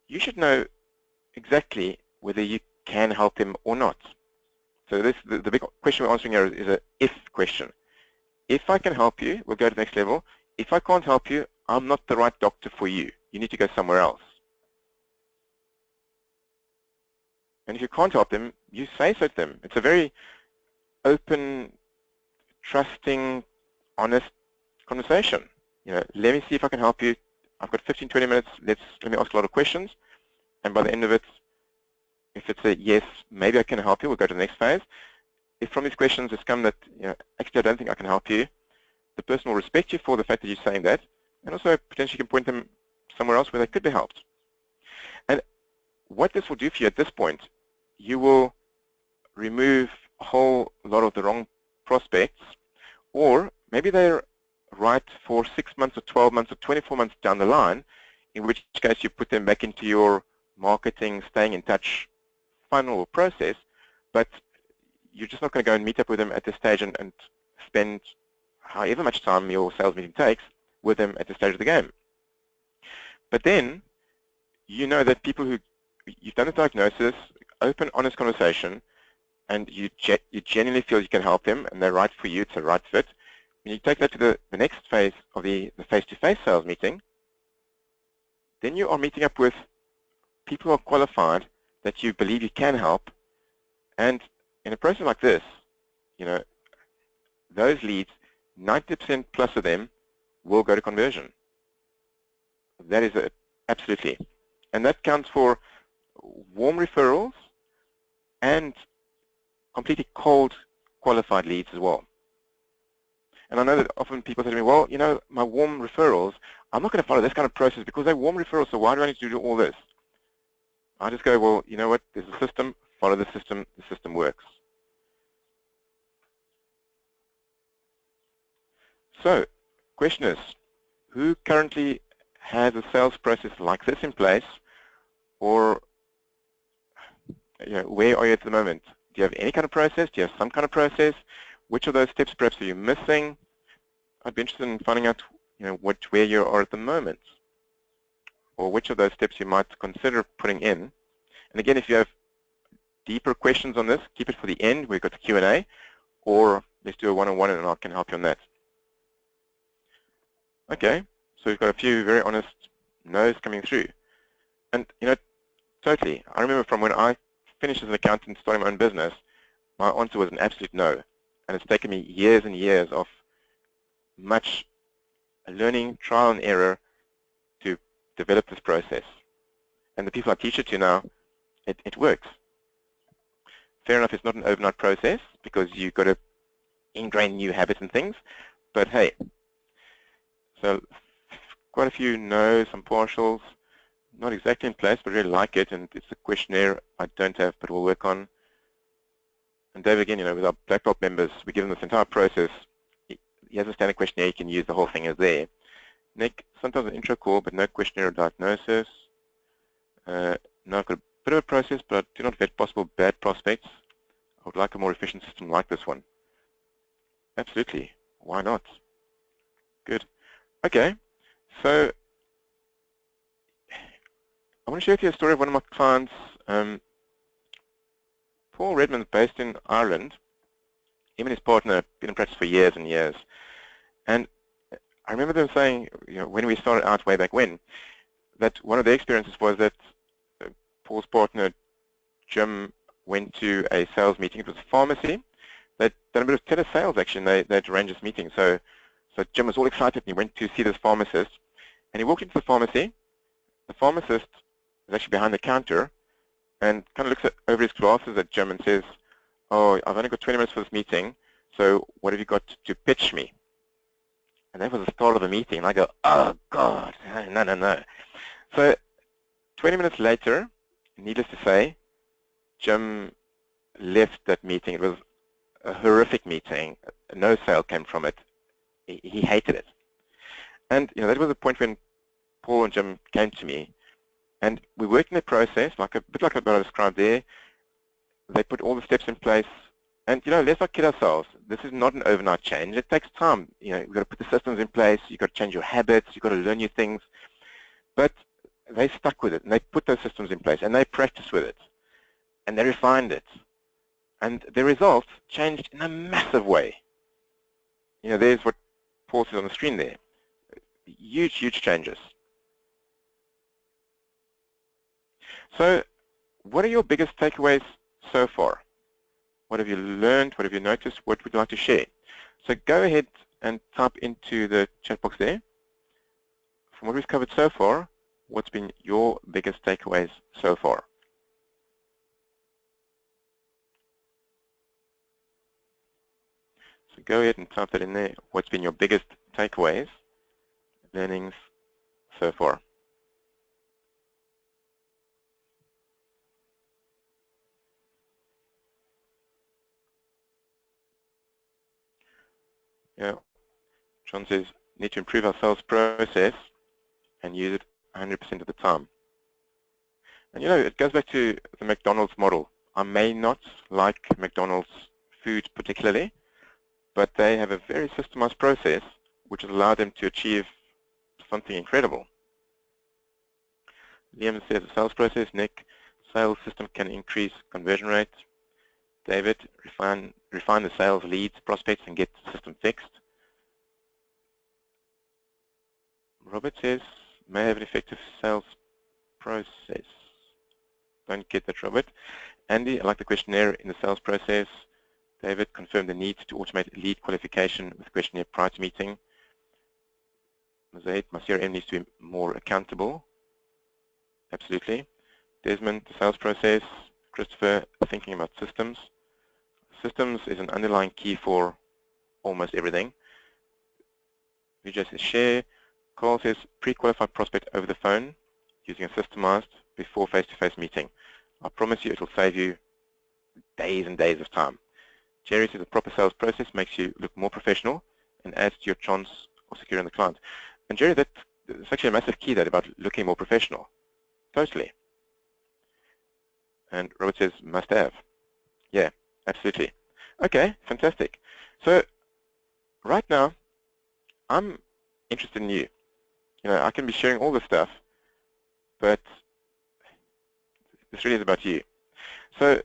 you should know exactly whether you can help them or not. So the big question we're answering here is an if question. If I can help you, we'll go to the next level. If I can't help you, I'm not the right doctor for you. You need to go somewhere else. And if you can't help them, you say so to them. It's a very open, trusting, honest conversation. Let me see if I can help you. I've got 15, 20 minutes. Let me ask a lot of questions. And by the end of it, if it's a yes, maybe I can help you, we'll go to the next phase. If from these questions it's come that, actually I don't think I can help you, the person will respect you for the fact that you're saying that, and also potentially can point them somewhere else where they could be helped. And what this will do for you at this point, you will remove a whole lot of the wrong prospects, or maybe they're right for 6 months or 12 months or 24 months down the line, in which case you put them back into your marketing, staying in touch funnel process, but you're just not going to go and meet up with them at this stage and spend however much time your sales meeting takes with them at this stage of the game. But then, you know that people who, you've done a diagnosis, open, honest conversation, and you genuinely feel you can help them and they're right for you, it's a right fit. When you take that to the next phase of the face-to-face sales meeting, then you are meeting up with people who are qualified that you believe you can help. And in a process like this, those leads, 90% plus of them will go to conversion. That is absolutely. And that counts for warm referrals and completely cold qualified leads as well. And I know that often people say to me, well, my warm referrals, I'm not going to follow this kind of process because they're warm referrals, so why do I need to do all this? I just go, well, you know what, there's a system, follow the system works. So, question is, who currently has a sales process like this in place, or where are you at the moment? Do you have any kind of process? Do you have some kind of process? Which of those steps perhaps are you missing? I'd be interested in finding out where you are at the moment, or which of those steps you might consider putting in. And again, if you have deeper questions on this, keep it for the end. We've got the Q&A, or let's do a one-on-one and I can help you on that. Okay, so we've got a few very honest no's coming through. And totally, I remember from when I finished as an accountant starting my own business, my answer was an absolute no. And it's taken me years and years of much learning, trial and error to develop this process. And the people I teach it to now, it works. Fair enough, it's not an overnight process because you've got to ingrain new habits and things, but hey. So quite a few no's, some partials, not exactly in place, but really like it, and it's a questionnaire I don't have, but we'll work on. And Dave, again, with our Black Belt members, we give them this entire process. He has a standard questionnaire, you can use the whole thing as there. Nick, sometimes an intro call, but no questionnaire or diagnosis. Now I've got a bit of a process, but I do not vet possible bad prospects. I would like a more efficient system like this one. Absolutely. Why not? Good. Okay. So I want to share with you a story of one of my clients. Paul Redmond's based in Ireland. Him and his partner have been in practice for years and years. And I remember them saying, when we started out way back when, that one of their experiences was that Paul's partner, Jim, went to a sales meeting. It was a pharmacy. They'd done a bit of telesales, actually, and they'd arranged this meeting. So Jim was all excited, and he went to see this pharmacist. And he walked into the pharmacy. The pharmacist was actually behind the counter, and kind of looks over his glasses at Jim and says, "Oh, I've only got 20 minutes for this meeting, so what have you got to pitch me?" And that was the start of the meeting, and I go, "Oh, God, no, no, no." So 20 minutes later, needless to say, Jim left that meeting. It was a horrific meeting. No sale came from it. He hated it. And that was the point when Paul and Jim came to me, and we worked in the process, a bit like what I described there. They put all the steps in place. And let's not kid ourselves. This is not an overnight change. It takes time. You've got to put the systems in place. You've got to change your habits. You've got to learn new things. But they stuck with it, and they put those systems in place, and they practiced with it, and they refined it. And the results changed in a massive way. There's what Paul says on the screen there. Huge, huge changes. So what are your biggest takeaways so far? What have you learned? What have you noticed? What would you like to share? So go ahead and type into the chat box there. From what we've covered so far, what's been your biggest takeaways so far? So go ahead and type that in there. What's been your biggest takeaways, learnings so far? Yeah, John says, need to improve our sales process and use it 100% of the time. And it goes back to the McDonald's model. I may not like McDonald's food particularly, but they have a very systemized process which has allowed them to achieve something incredible. Liam says the sales process. Nick, sales system can increase conversion rate. David, refine the sales leads, prospects, and get the system fixed. Robert says, may have an effective sales process. Don't get that, Robert. Andy, I like the questionnaire in the sales process. David, confirm the need to automate lead qualification with questionnaire prior to meeting. Zaid, my CRM needs to be more accountable. Absolutely. Desmond, the sales process. Christopher, thinking about systems. Systems is an underlying key for almost everything. Vijay says share. Carl says pre-qualified prospect over the phone using a systemized before face-to-face meeting. I promise you it will save you days and days of time. Jerry says the proper sales process makes you look more professional and adds to your chance of securing the client. And Jerry, that's actually a massive key there about looking more professional. Totally. And Robert says must have. Yeah, absolutely. Okay, fantastic. So right now, I'm interested in you. I can be sharing all this stuff, but this really is about you. So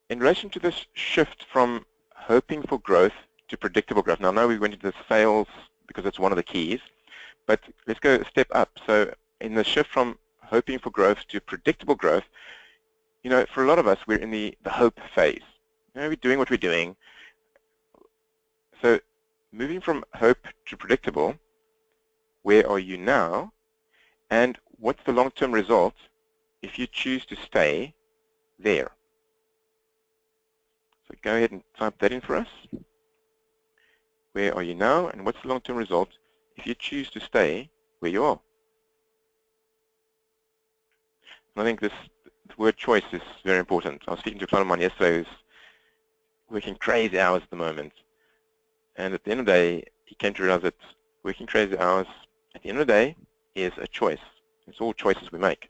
in relation to this shift from hoping for growth to predictable growth, now I know we went into the sales because it's one of the keys, but let's go a step up. So in the shift from hoping for growth to predictable growth, for a lot of us, we're in the hope phase. We're doing what we're doing. So moving from hope to predictable, where are you now? And what's the long-term result if you choose to stay there? So go ahead and type that in for us. Where are you now? And what's the long-term result if you choose to stay where you are? And I think the word choice is very important. I was speaking to a client of mine yesterday who's working crazy hours at the moment. And at the end of the day, he came to realize that working crazy hours, at the end of the day, is a choice. It's all choices we make.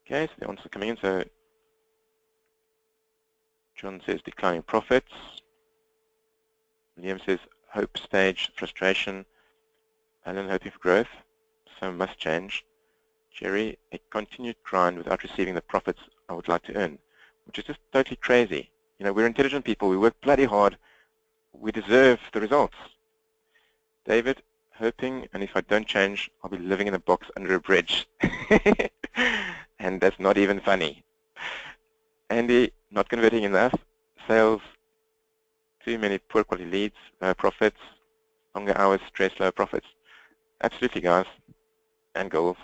Okay, so the answers are coming in. So John says declining profits. Liam says hope stage, frustration. Alan hoping for growth, so must change. Jerry, a continued grind without receiving the profits I would like to earn, which is just totally crazy. We're intelligent people. We work bloody hard. We deserve the results. David, hoping, and if I don't change, I'll be living in a box under a bridge. And that's not even funny. Andy, not converting enough. Sales, too many poor quality leads, profits, longer hours, stress, low profits. Absolutely, guys and girls.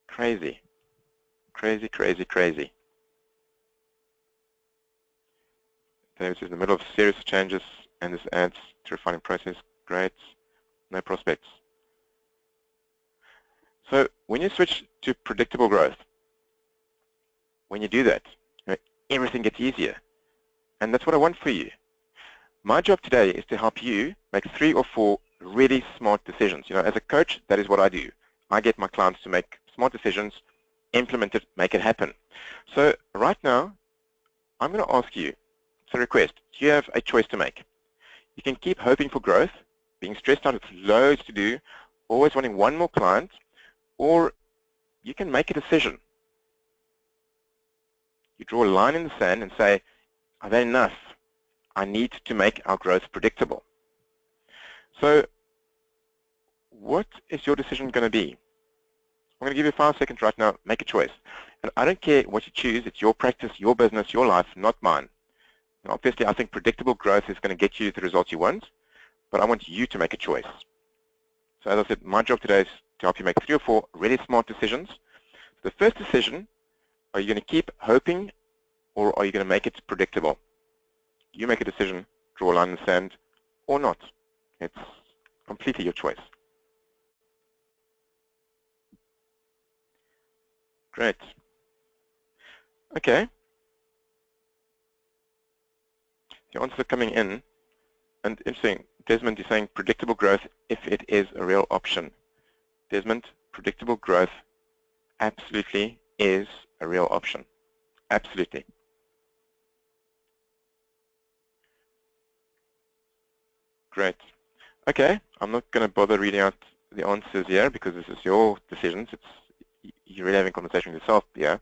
Crazy, crazy, crazy, crazy. David's in the middle of serious changes, and this adds to refining process. Great. No prospects. So when you switch to predictable growth, when you do that, everything gets easier. And that's what I want for you. My job today is to help you make 3 or 4 really smart decisions. As a coach, that is what I do. I get my clients to make smart decisions, implement it, make it happen. So right now, I'm going to ask you, it's a request, do you have a choice to make? You can keep hoping for growth, being stressed out with loads to do, always wanting one more client, or you can make a decision. You draw a line in the sand and say, I've had enough. I need to make our growth predictable. So what is your decision going to be? I'm going to give you 5 seconds right now. Make a choice. And I don't care what you choose. It's your practice, your business, your life, not mine. Now, obviously, I think predictable growth is going to get you the results you want, but I want you to make a choice. So as I said, my job today is to help you make 3 or 4 really smart decisions. The first decision, are you going to keep hoping, or are you going to make it predictable? You make a decision, draw a line in the sand, or not. It's completely your choice. Great. Okay. The answers are coming in. And interesting, Desmond is saying predictable growth if it is a real option. Desmond, predictable growth absolutely is a real option. Absolutely. Great. Okay, I'm not going to bother reading out the answers here because this is your decisions. You're really having a conversation with yourself here.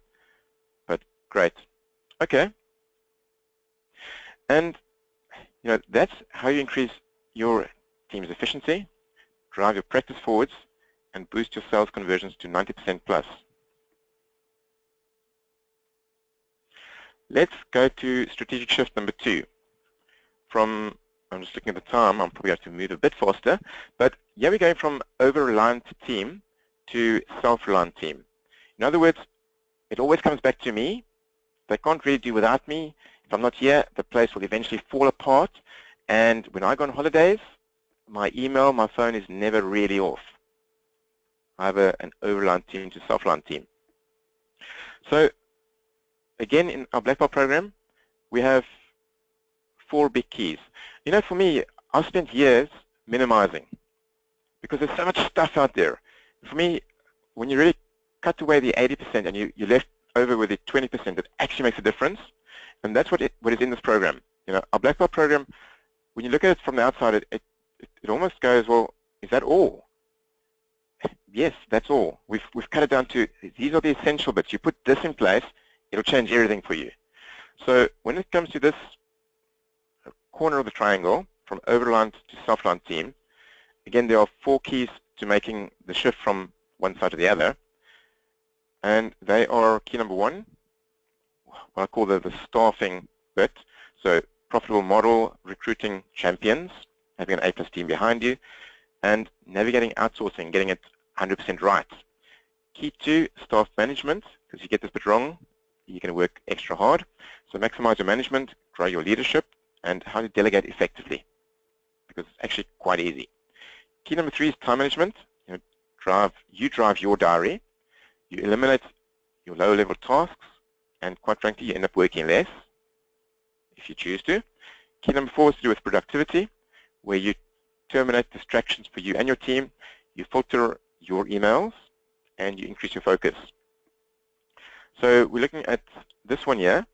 But great. Okay. And that's how you increase your team's efficiency, drive your practice forwards, and boost your sales conversions to 90% plus. Let's go to strategic shift number 2. I'm just looking at the time, I'm probably have to move a bit faster, but here we're going from over-reliant team to self-reliant team. In other words, it always comes back to me. They can't really do without me. If I'm not here, the place will eventually fall apart, and when I go on holidays, my email, my phone is never really off. I have an over-reliant team to self-reliant team. So again, in our Black Belt program, we have 4 big keys. For me, I've spent years minimizing because there's so much stuff out there. For me, when you really cut away the 80% and you're left over with the 20%, it actually makes a difference. And that's what is in this program. Our Black Belt program, when you look at it from the outside, it almost goes, well, is that all? Yes, that's all. We've cut it down to, these are the essential bits. You put this in place, it'll change everything for you. So when it comes to this corner of the triangle, from over-reliant to self-reliant team, again, there are 4 keys to making the shift from one side to the other. And they are key number 1, what I call the staffing bit. So profitable model, recruiting champions, having an A+ team behind you, and navigating outsourcing, getting it 100% right. Key 2, staff management, because you get this bit wrong, you can work extra hard. So maximize your management, grow your leadership, and how to delegate effectively, because it's actually quite easy. Key number 3 is time management. You drive your diary. You eliminate your low-level tasks, and quite frankly, you end up working less if you choose to. Key number 4 is to do with productivity, where you terminate distractions for you and your team, you filter your emails, and you increase your focus. So we're looking at this one here,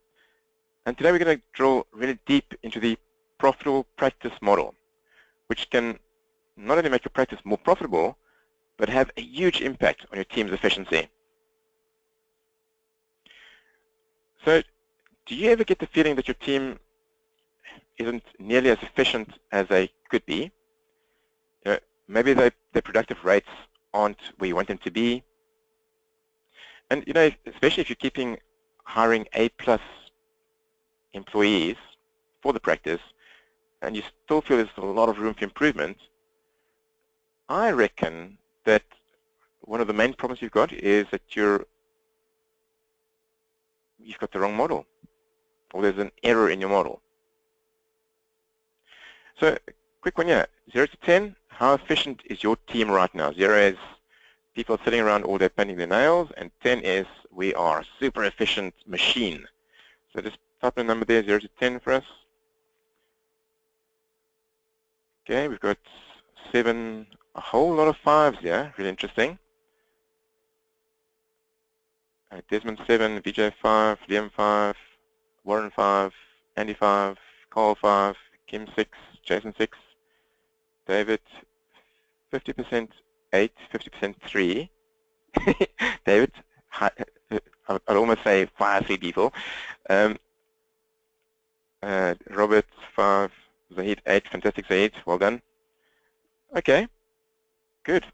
and today we're going to drill really deep into the profitable practice model, which can not only make your practice more profitable, but have a huge impact on your team's efficiency. So do you ever get the feeling that your team isn't nearly as efficient as they could be? Maybe their productive rates aren't where you want them to be. And especially if you're hiring A+ employees for the practice, and you still feel there's a lot of room for improvement, I reckon that one of the main problems you've got is that you've got the wrong model, or there's an error in your model. So, quick one here, 0 to 10, how efficient is your team right now? 0 is people sitting around all day painting their nails, and 10 is we are a super efficient machine. So just type in a number there, 0 to 10 for us. Okay, we've got 7, a whole lot of 5s here, really interesting. Desmond 7, Vijay 5, Liam 5, Warren 5, Andy 5, Carl 5, Kim 6, Jason 6, David 50% 8, 50% 3. David, I'd almost say 5 3 people. Robert 5, Zahid 8, fantastic Zahid, well done. Okay, good.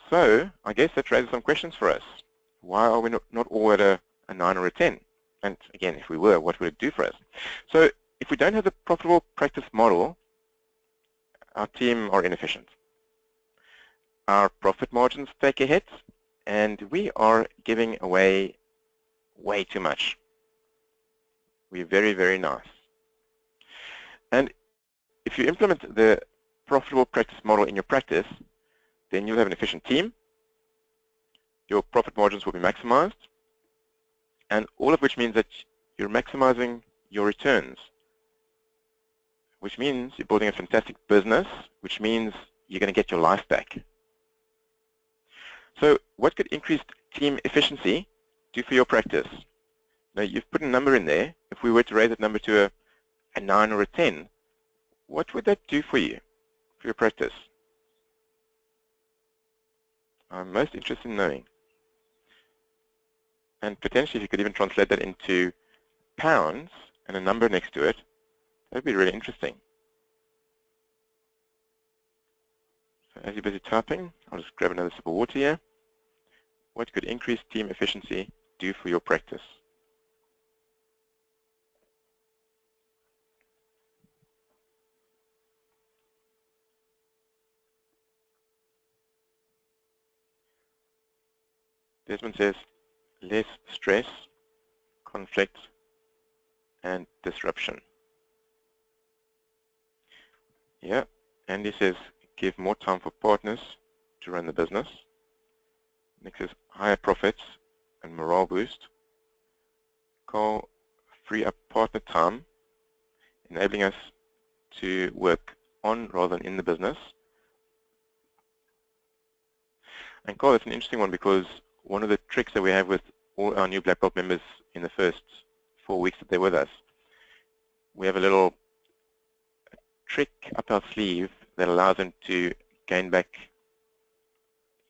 So I guess that raises some questions for us. Why are we not all at a 9 or a 10? And again, if we were, what would it do for us? So if we don't have the profitable practice model, our team are inefficient. Our profit margins take a hit, and we are giving away way too much. We're very, very nice. And if you implement the profitable practice model in your practice, then you'll have an efficient team, your profit margins will be maximized, and all of which means that you're maximizing your returns, which means you're building a fantastic business, which means you're going to get your life back. So what could increased team efficiency do for your practice? Now you've put a number in there. If we were to raise that number to a 9 or a 10, what would that do for you, for your practice? I'm most interested in knowing. And potentially if you could even translate that into pounds and a number next to it, that would be really interesting. So as you're busy typing, I'll just grab another sip of water here. What could increased team efficiency do for your practice? Desmond says less stress, conflict, and disruption. Yeah, Andy says give more time for partners to run the business. Nick says higher profits and morale boost. Carl, free up partner time, enabling us to work on rather than in the business. And Carl, it's an interesting one because one of the tricks that we have with all our new Black Belt members in the first 4 weeks that they're with us, we have a little trick up our sleeve that allows them to gain back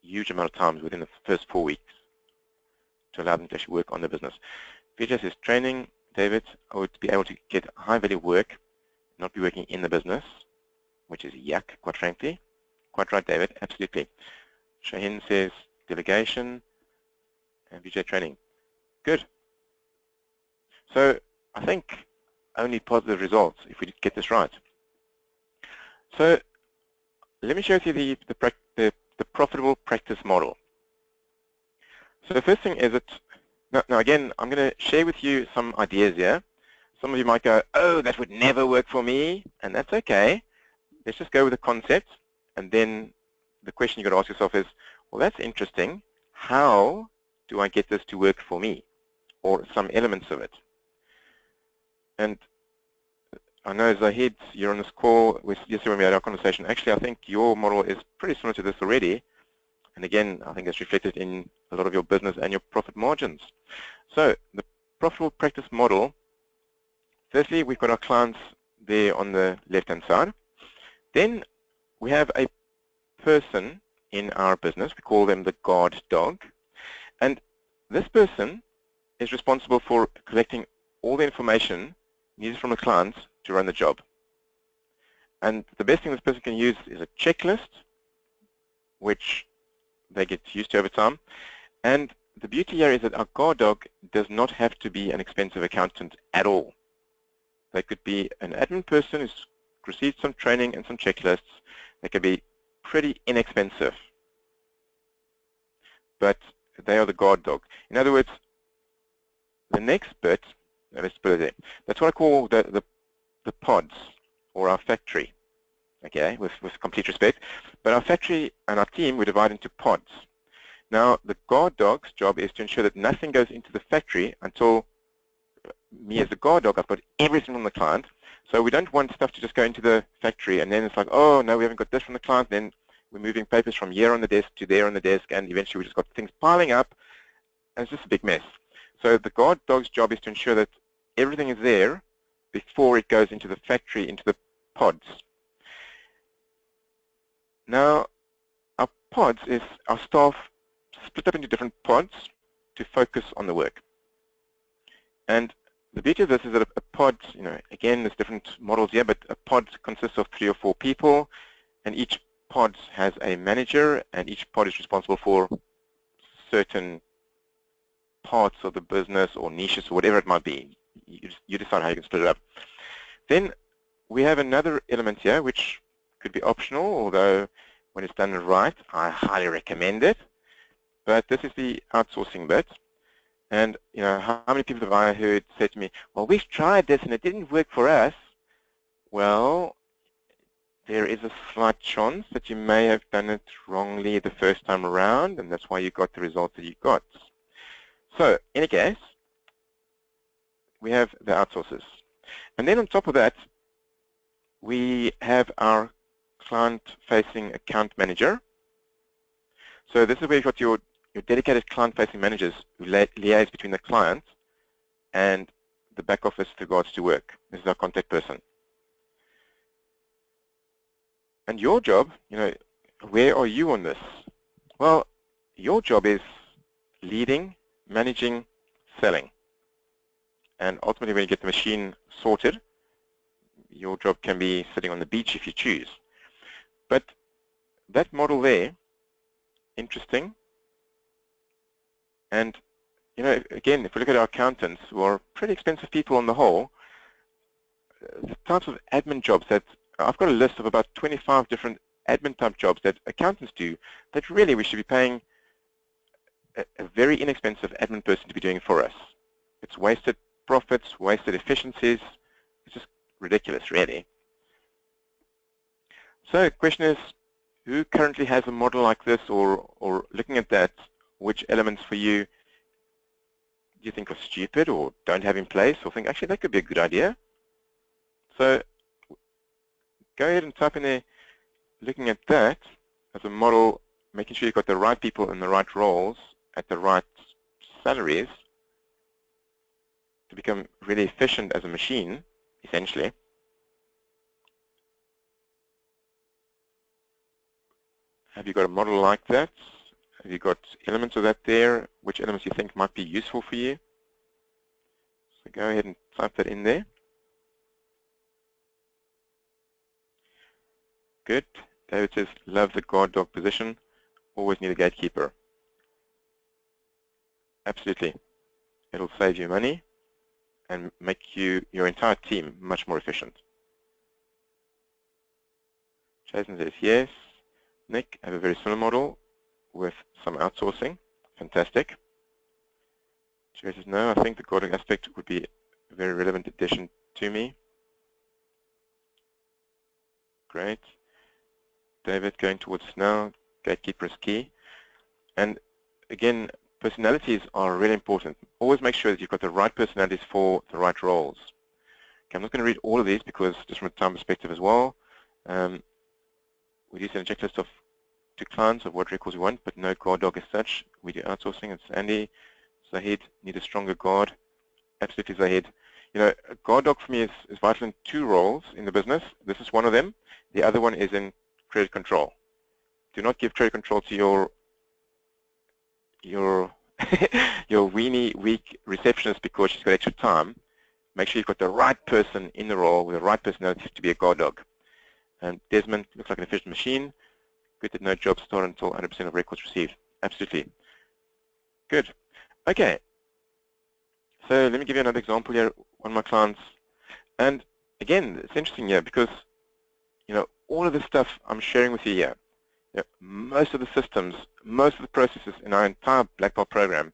a huge amount of time within the first 4 weeks to allow them to actually work on the business. Vijay says training, David, I would be able to get high value work, not be working in the business, which is yuck, quite frankly. Quite right, David, absolutely. Shaheen says delegation, and Vijay training. Good. So I think only positive results if we get this right. So let me show you the profitable practice model. So the first thing is that, now again, I'm going to share with you some ideas here. Some of you might go, oh, that would never work for me, and that's okay. Let's just go with the concept, and then the question you've got to ask yourself is, well, that's interesting. How do I get this to work for me, or some elements of it? And I know, Zahid, you're on this call with yesterday when we had our conversation. Actually, I think your model is pretty similar to this already. And again, I think it's reflected in a lot of your business and your profit margins. So the profitable practice model, firstly, we've got our clients there on the left-hand side. Then we have a person in our business. We call them the guard dog. And this person is responsible for collecting all the information needed from the clients to run the job. And the best thing this person can use is a checklist, which they get used to over time. And the beauty here is that our guard dog does not have to be an expensive accountant at all. They could be an admin person who's received some training and some checklists. They could be pretty inexpensive, but they are the guard dog. In other words, the next bit, let's put it there, that's what I call the pods, or our factory, okay, with complete respect. But our factory and our team we divide into pods. Now, the guard dog's job is to ensure that nothing goes into the factory until me as the guard dog, I've got everything from the client. So we don't want stuff to just go into the factory and then it's like, oh, no, we haven't got this from the client. Then we're moving papers from here on the desk to there on the desk, and eventually we just got things piling up, and it's just a big mess. So the guard dog's job is to ensure that everything is there before it goes into the factory, into the pods. Now, our pods is our staff split up into different pods to focus on the work. And the beauty of this is that a pod, again, there's different models here, but a pod consists of 3 or 4 people, and each pod has a manager, and each pod is responsible for certain parts of the business or niches or whatever it might be. You decide how you can split it up. Then we have another element here which could be optional, although when it's done right, I highly recommend it. But this is the outsourcing bit. And how many people have I heard say to me, well, we've tried this and it didn't work for us? Well, there is a slight chance that you may have done it wrongly the first time around, and that's why you got the results that you got. So, in any case, we have the outsourcers. And then on top of that, we have our client-facing account manager. So this is where you've got your dedicated client-facing managers who liaise between the client and the back office with regards to work. This is our contact person. And your job, where are you on this? Well, your job is leading, managing, selling. And ultimately, when you get the machine sorted, your job can be sitting on the beach if you choose. But that model there, interesting. And, again, if we look at our accountants, who are pretty expensive people on the whole, the types of admin jobs that I've got a list of about 25 different admin type jobs that accountants do that really we should be paying a very inexpensive admin person to be doing for us. It's wasted profits, wasted efficiencies. It's just ridiculous, really. So the question is, who currently has a model like this, or looking at that, which elements for you do you think are stupid or don't have in place, or think, actually, that could be a good idea? So go ahead and type in there, looking at that as a model, making sure you've got the right people in the right roles at the right salaries to become really efficient as a machine, essentially. Have you got a model like that? Have you got elements of that there? Which elements you think might be useful for you? So go ahead and type that in there. Good. David says, love the guard dog position. Always need a gatekeeper. Absolutely. It'll save you money and make your entire team much more efficient. Jason says, yes. Nick, I have a very similar model with some outsourcing. Fantastic. Jason says, no, I think the guarding aspect would be a very relevant addition to me. Great. David, going towards now, gatekeeper is key. And again, personalities are really important. Always make sure that you've got the right personalities for the right roles. Okay, I'm not going to read all of these because just from a time perspective as well, we do send a checklist to clients of what records we want, but no guard dog as such. We do outsourcing. It's Andy. Zahid, need a stronger guard. Absolutely, Zahid. A guard dog for me is vital in 2 roles in the business. This is one of them. The other one is in credit control. Do not give credit control to your weenie weak receptionist because she's got extra time. Make sure you've got the right person in the role with the right personality to be a guard dog. And Desmond looks like an efficient machine. Good that no jobs start until 100% of records received. Absolutely. Good. Okay. So let me give you another example here. One of my clients. And again, it's interesting here because all of this stuff I'm sharing with you here most of the systems, most of the processes in our entire Black Belt program,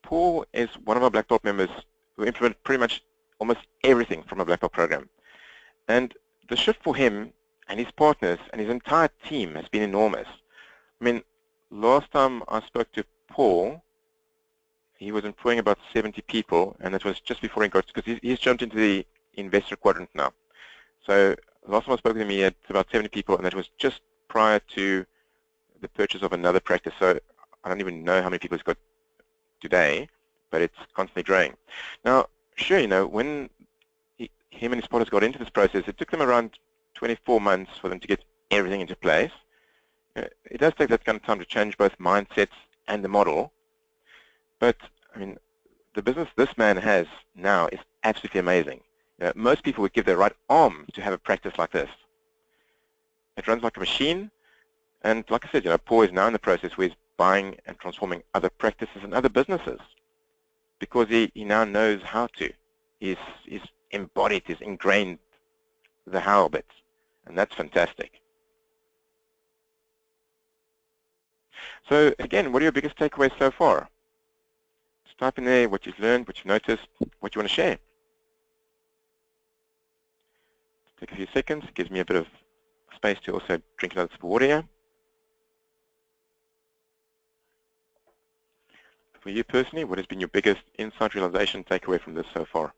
Paul is one of our Black Belt members who implemented pretty much almost everything from a Black Belt program. And the shift for him and his partners and his entire team has been enormous. I mean, last time I spoke to Paul, he was employing about 70 people, and it was just before he got, because he's jumped into the investor quadrant now. So last time I spoke with him, he had about 70 people, and that was just prior to the purchase of another practice. So I don't even know how many people he's got today, but it's constantly growing. Now, sure, when him and his partners got into this process, it took them around 24 months for them to get everything into place. It does take that kind of time to change both mindsets and the model. But, I mean, the business this man has now is absolutely amazing. Most people would give their right arm to have a practice like this. It runs like a machine. And like I said, Paul is now in the process where he's buying and transforming other practices and other businesses because he now knows how to. He's embodied, he's ingrained the how bit. And that's fantastic. So again, what are your biggest takeaways so far? Just type in there what you've learned, what you've noticed, what you want to share. Take a few seconds, it gives me a bit of space to also drink another sip of water here. For you personally, what has been your biggest insight, realization, takeaway from this so far?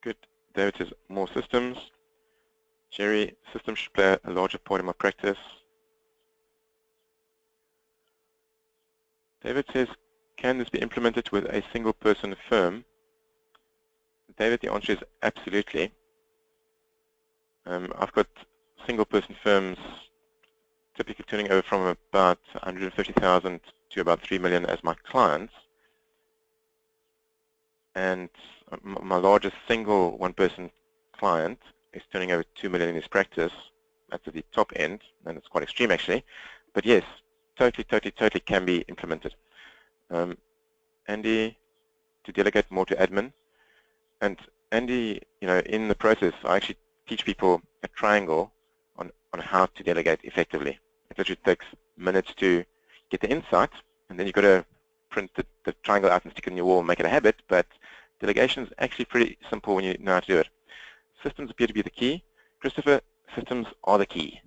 Good. David says more systems. Jerry, systems should play a larger part in my practice. David says, can this be implemented with a single person firm? David, the answer is absolutely. I've got single person firms typically turning over from about 150,000 to about 3 million as my clients. And my largest single one-person client is turning over 2 million in his practice. That's at the top end, and it's quite extreme actually. But yes, totally can be implemented. Andy, to delegate more to admin. And Andy, in the process, I actually teach people a triangle on how to delegate effectively. It literally takes minutes to get the insight, and then you've got to print the triangle out and stick it in your wall and make it a habit, but delegation is actually pretty simple when you know how to do it. Systems appear to be the key. Christopher, systems are the key.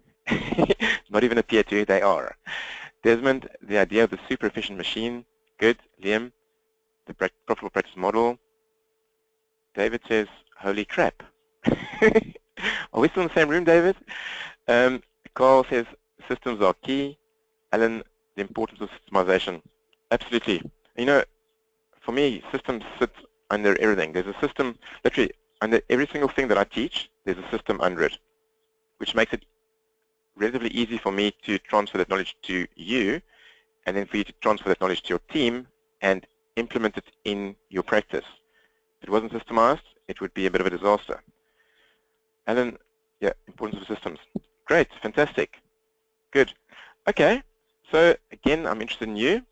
Not even appear to, they are. Desmond, the idea of the super efficient machine, good. Liam, the profitable practice model. David says, holy crap. Are we still in the same room, David? Carl says, systems are key. Alan, the importance of systemization. Absolutely. For me, systems sit under everything. There's a system, literally, under every single thing that I teach, there's a system under it, which makes it relatively easy for me to transfer that knowledge to you, and then for you to transfer that knowledge to your team and implement it in your practice. If it wasn't systemized, it would be a bit of a disaster. Alan, yeah, importance of systems. Great, fantastic. Good. Okay, so again, I'm interested in you.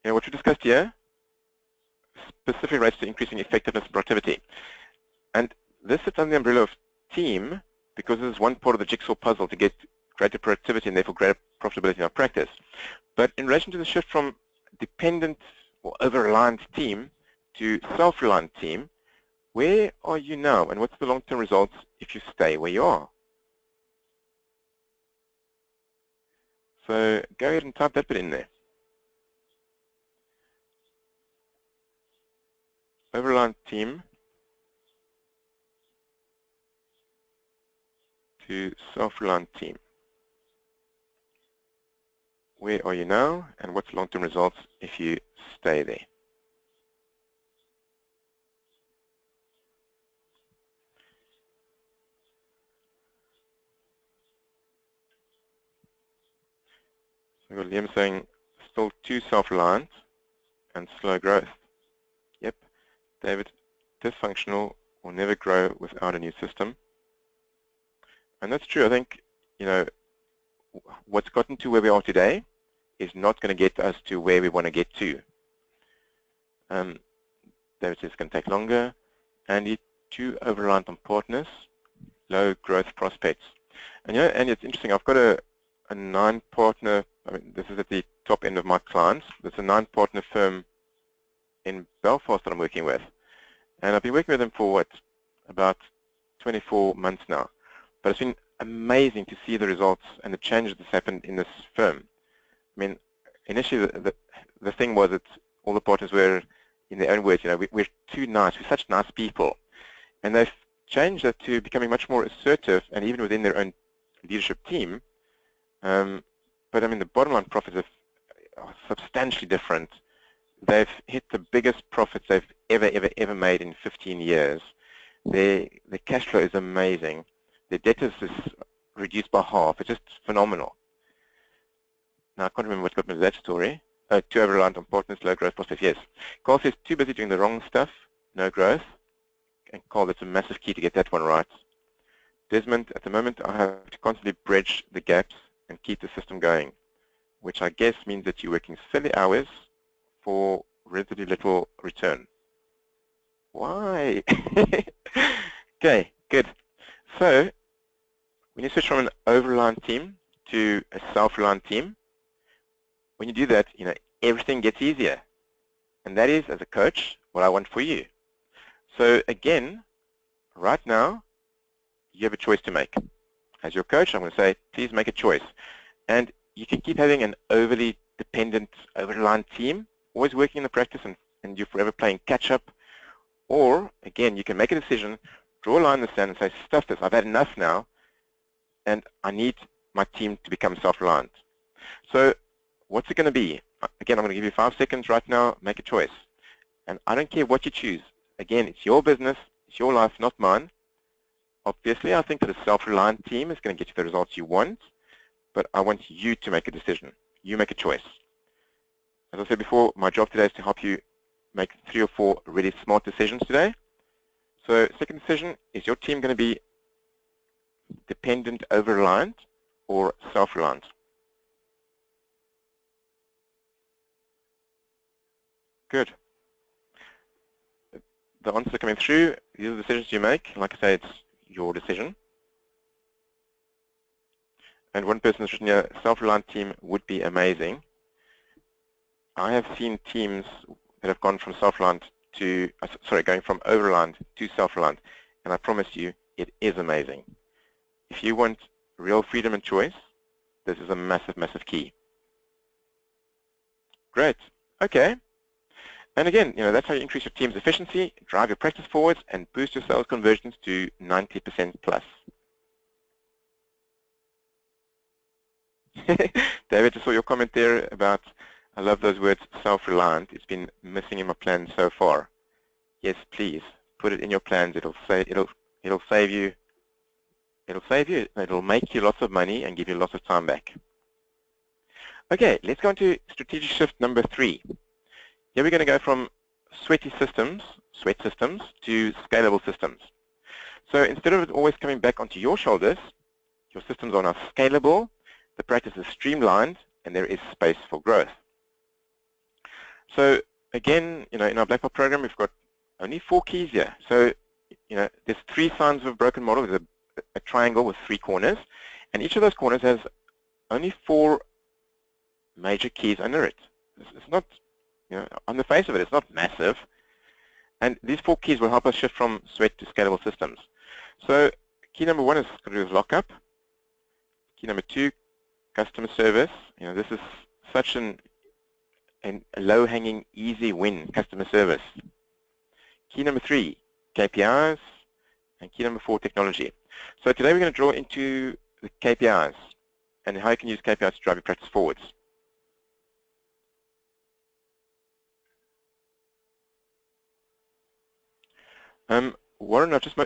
What we discussed here, specific rates to increasing effectiveness and productivity. And this sits under the umbrella of team because this is one part of the jigsaw puzzle to get greater productivity and therefore greater profitability in our practice. But in relation to the shift from dependent or over-reliant team to self-reliant team, where are you now and what's the long-term results if you stay where you are? So go ahead and type that bit in there. Over-reliant team to self-reliant team. Where are you now and what's long-term results if you stay there? So I've got Liam saying still too self-reliant and slow growth. Yep. David, dysfunctional or never grow without a new system. And that's true. I think, what's gotten to where we are today is not going to get us to where we want to get to. Those is going to take longer. And you're too over-reliant on partners, low growth prospects. And and it's interesting, I've got a 9-partner, I mean, this is at the top end of my clients. There's a 9-partner firm in Belfast that I'm working with. And I've been working with them for, what, about 24 months now. But it's been amazing to see the results and the changes that's happened in this firm. I mean, initially the thing was that all the partners were, in their own words, we're too nice, we're such nice people. And they've changed that to becoming much more assertive, and even within their own leadership team. But I mean, the bottom line profits are substantially different. They've hit the biggest profits they've ever made in 15 years. Their cash flow is amazing. Their debtors is reduced by half. It's just phenomenal. Now, I can't remember what got me to that story. Too over-reliant on partners, low growth prospects, yes. Carl says, too busy doing the wrong stuff, no growth. And Carl, that's a massive key to get that one right. Desmond, at the moment, I have to constantly bridge the gaps and keep the system going, which I guess means that you're working silly hours for relatively little return. Why? Okay, good. So, when you switch from an over-reliant team to a self-reliant team, when you do that, everything gets easier. And that is, as a coach, what I want for you. So again, right now, you have a choice to make. As your coach, I'm going to say, please make a choice. And you can keep having an overly dependent, over-reliant team, always working in the practice, and you're forever playing catch-up. Or, again, you can make a decision, draw a line in the sand and say, stuff this, I've had enough now, and I need my team to become self-reliant. So what's it going to be? Again, I'm going to give you 5 seconds right now, make a choice. And I don't care what you choose. Again, it's your business, it's your life, not mine. Obviously, I think that a self-reliant team is going to get you the results you want, but I want you to make a decision. You make a choice. As I said before, my job today is to help you make 3 or 4 really smart decisions today. So second decision, is your team going to be dependent, over-reliant, or self-reliant? Good. The answers are coming through. These are the decisions you make. Like I say, it's your decision. And one person has written here, self-reliant team would be amazing. I have seen teams that have gone from self-reliant to, going from over-reliant to self-reliant. And I promise you, it is amazing. If you want real freedom and choice, this is a massive, massive key. Great. Okay. And again, that's how you increase your team's efficiency, drive your practice forwards, and boost your sales conversions to 90% plus. David, I saw your comment there about, I love those words, self-reliant. It's been missing in my plans so far. Yes, please put it in your plans. It'll save you. It'll make you lots of money and give you lots of time back. Okay, let's go into strategic shift number 3. Here we're going to go from sweat systems, to scalable systems. So instead of it always coming back onto your shoulders, your systems are now scalable, the practice is streamlined, and there is space for growth. So again, in our Black Belt program, we've got only 4 keys here. So, there's 3 signs of a broken model. There's a triangle with 3 corners, and each of those corners has only 4 major keys under it. It's not, on the face of it, it's not massive. And these 4 keys will help us shift from sweat to scalable systems. So key number 1 is to do with lockup. Key number 2, customer service. This is such a low-hanging, easy win, customer service. Key number 3, KPIs. And key number 4, technology. So today we're going to draw into the KPIs and how you can use KPIs to drive your practice forwards. Warren, I've just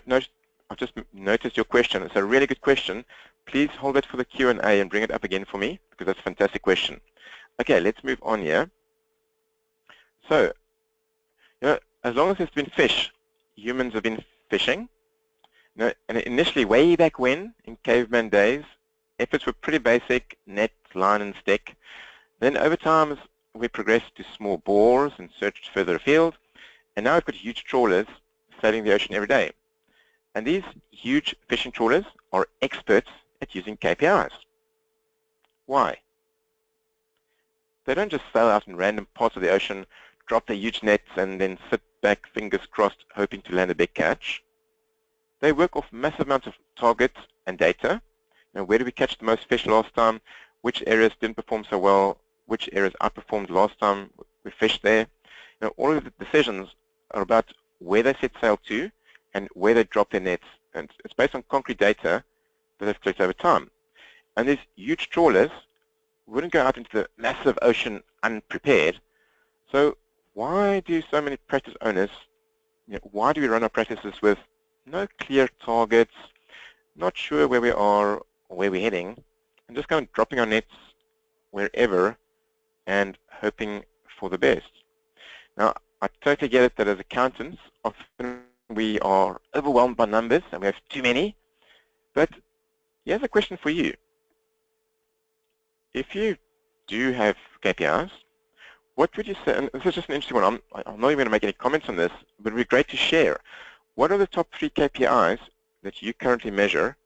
noticed your question. It's a really good question. Please hold it for the Q&A and bring it up again for me, because that's a fantastic question. Okay, let's move on here. So, as long as there's been fish, humans have been fishing. And initially, way back when, in caveman days, efforts were pretty basic: net, line, and stick. Then over time, we progressed to small bores and searched further afield. And now we've got huge trawlers sailing the ocean every day. And these huge fishing trawlers are experts at using KPIs. Why? They don't just sail out in random parts of the ocean, drop their huge nets, and then sit back, fingers crossed, hoping to land a big catch. They work off massive amounts of targets and data. You know, where did we catch the most fish last time? Which areas didn't perform so well? Which areas outperformed last time we fished there? You know, all of the decisions are about where they set sail to and where they drop their nets. And it's based on concrete data that they've collected over time. And these huge trawlers wouldn't go out into the massive ocean unprepared. So why do so many practice owners, why do we run our practices with no clear targets, not sure where we are or where we're heading, and just kind of dropping our nets wherever and hoping for the best? Now, I totally get it that as accountants, often we are overwhelmed by numbers and we have too many, but here's a question for you. If you do have KPIs, what would you say, and this is just an interesting one, I'm not even going to make any comments on this, but it would be great to share. What are the top 3 KPIs that you currently measure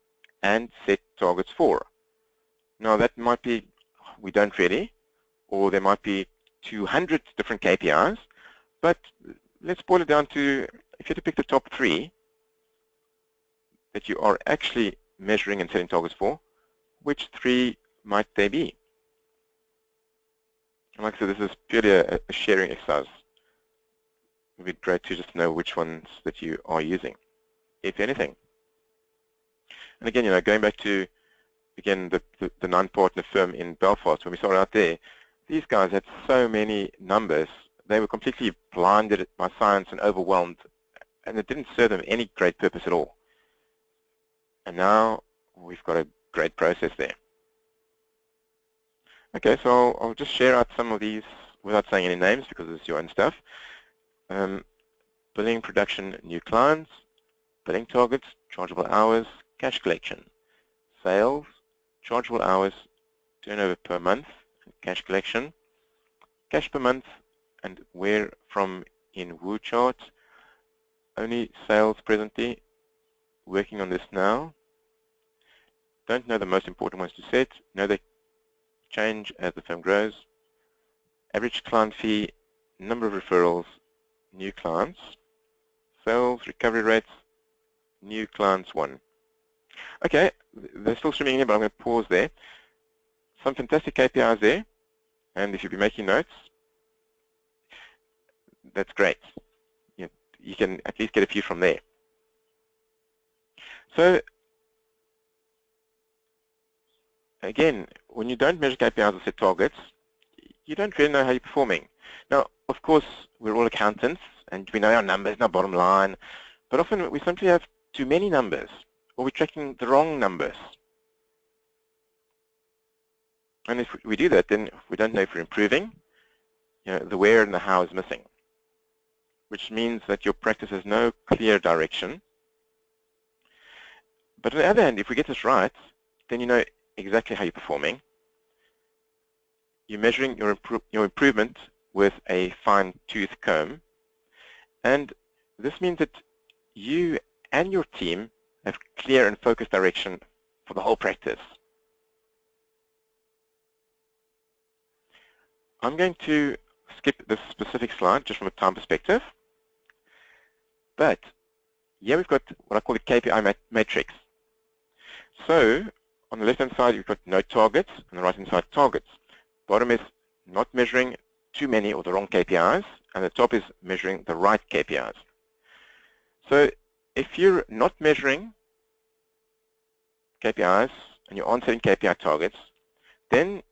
and set targets for? Now that might be, we don't really, or there might be 200 different KPIs, but let's boil it down to, if you had to pick the top 3 that you are actually measuring and setting targets for, which 3 might they be? And like I said, this is purely a sharing exercise. It would be great to just know which ones that you are using, if anything. And again, going back to, again, the 9-partner firm in Belfast, when we started out there, these guys had so many numbers. They were completely blinded by science and overwhelmed, and it didn't serve them any great purpose at all. And now we've got a great process there. Okay, so I'll just share out some of these without saying any names because it's your own stuff. Billing, production, new clients, billing targets, chargeable hours, cash collection, sales, chargeable hours, turnover per month, cash collection, cash per month, and where from in Woo chart, only sales presently, working on this now. Don't know the most important ones to set, know they change as the firm grows, average client fee, number of referrals, new clients, sales, recovery rates, new clients won. Okay, they're still streaming in, but I'm going to pause there. Some fantastic KPIs there, and if you've been making notes, that's great. You can at least get a few from there. So again, when you don't measure KPIs or set targets, you don't really know how you're performing. Now, of course, we're all accountants, and we know our numbers and our bottom line, but often we simply have too many numbers, or we're tracking the wrong numbers. And if we do that, then we don't know if we're improving. The where and the how is missing, which means that your practice has no clear direction. But on the other hand, if we get this right, then you know exactly how you're performing. You're measuring your improvement with a fine-tooth comb, and this means that you and your team have clear and focused direction for the whole practice. I'm going to skip this specific slide just from a time perspective, but here we've got what I call the KPI matrix. So on the left-hand side, you've got no targets, and the right-hand side, targets. Bottom is not measuring too many or the wrong KPIs, and the top is measuring the right KPIs. So if you're not measuring KPIs and you aren't setting KPI targets, then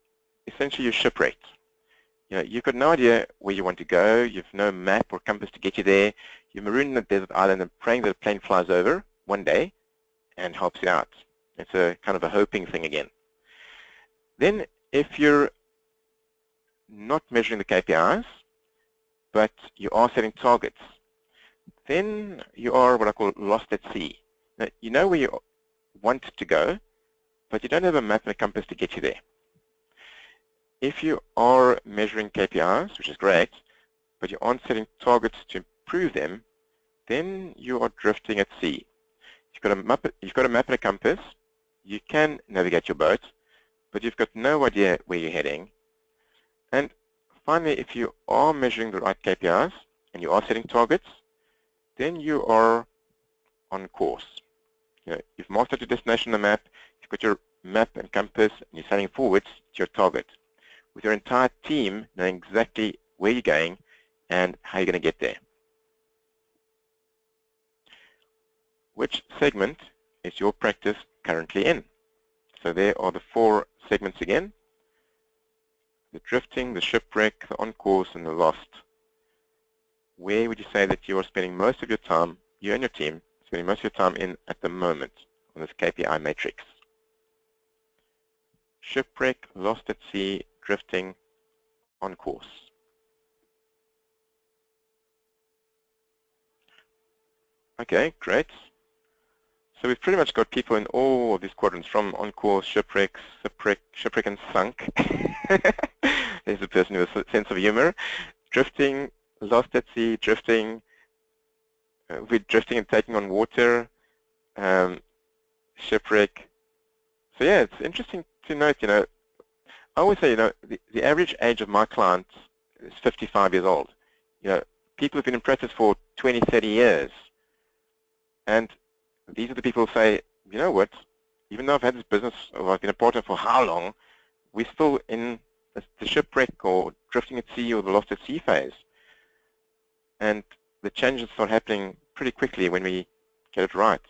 essentially you're shipwrecked. You've got no idea where you want to go. You've no map or compass to get you there. You're marooned in a desert island and praying that a plane flies over one day and helps you out. It's a kind of a hoping thing again. Then if you're not measuring the KPIs, but you are setting targets, then you are what I call lost at sea. Now, you know where you want to go, but you don't have a map and a compass to get you there. If you are measuring KPIs, which is great, but you aren't setting targets to improve them, then you are drifting at sea. You've got a map and a compass. You can navigate your boat, but you've got no idea where you're heading. And finally, if you are measuring the right KPIs and you are setting targets, then you are on course. You've marked out your destination on the map, you've got your map and compass, and you're sailing forwards to your target, with your entire team knowing exactly where you're going and how you're going to get there. Which segment is your practice currently in? So there are the 4 segments again: the drifting, the shipwreck, the on-course, and the lost. Where would you say that you are spending most of your time, you and your team, spending most of your time in at the moment on this KPI matrix? Shipwreck, lost at sea, drifting, on course. Okay, great. So we've pretty much got people in all of these quadrants, from on course, shipwreck, and sunk. There's a person with a sense of humor. Drifting, lost at sea, drifting, we're drifting and taking on water, shipwreck. So yeah, it's interesting to note, I always say, the average age of my clients is 55 years old. People have been in practice for 20, 30 years. And these are the people who say, you know what, even though I've had this business, or I've been a partner for how long, we're still in the shipwreck or drifting at sea or the lost at sea phase. And the changes start happening pretty quickly when we get it right.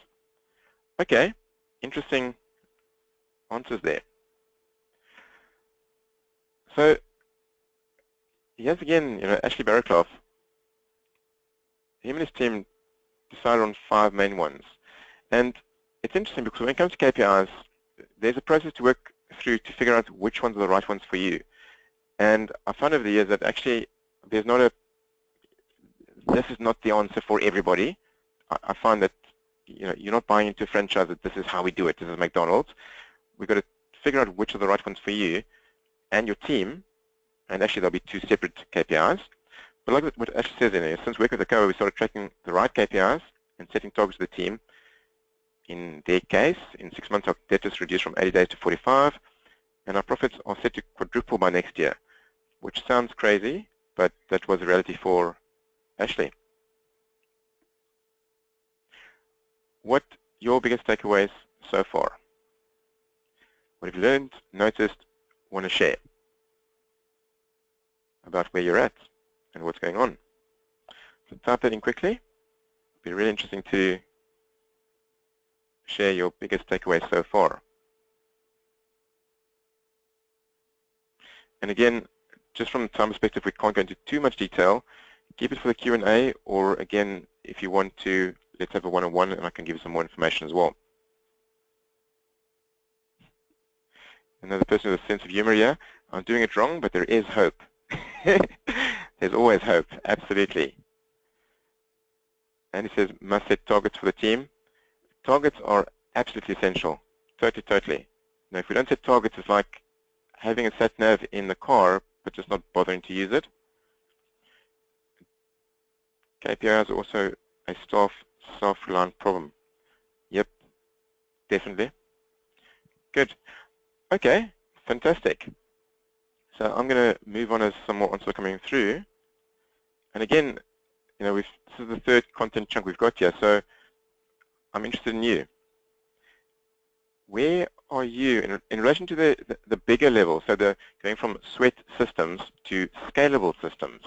Okay, interesting answers there. So here's again, Ashley Barraclough, him and his team decided on 5 main ones. And it's interesting because when it comes to KPIs, there's a process to work through to figure out which ones are the right ones for you. And I found over the years that actually there's not this is not the answer for everybody. I find that you're not buying into a franchise that this is how we do it, this is McDonald's. We've got to figure out which are the right ones for you and your team, and actually there'll be 2 separate KPIs. But like what Ashley says in there, since working with Akoa, we started tracking the right KPIs and setting targets with the team. In their case, in 6 months, our debtors reduced from 80 days to 45, and our profits are set to quadruple by next year, which sounds crazy, but that was the reality for Ashley. What your biggest takeaways so far? What have you learned, noticed, want to share about where you're at and what's going on? So type that in quickly. It'll be really interesting to share your biggest takeaways so far. And again, just from a time perspective, we can't go into too much detail. Keep it for the Q&A, or again, if you want to, let's have a one-on-one and I can give you some more information as well. Another person with a sense of humor here. I'm doing it wrong, but there is hope. There's always hope, absolutely. And he says, must set targets for the team. Targets are absolutely essential, totally. Now, if we don't set targets, it's like having a sat-nav in the car, but just not bothering to use it. KPIs are also a staff self-reliant problem. Yep, definitely. Good. Okay, fantastic. So I'm going to move on as some more answers are coming through. And again, this is the 3rd content chunk we've got here, so I'm interested in you. Where are you in relation to the bigger level, so going from sweat systems to scalable systems?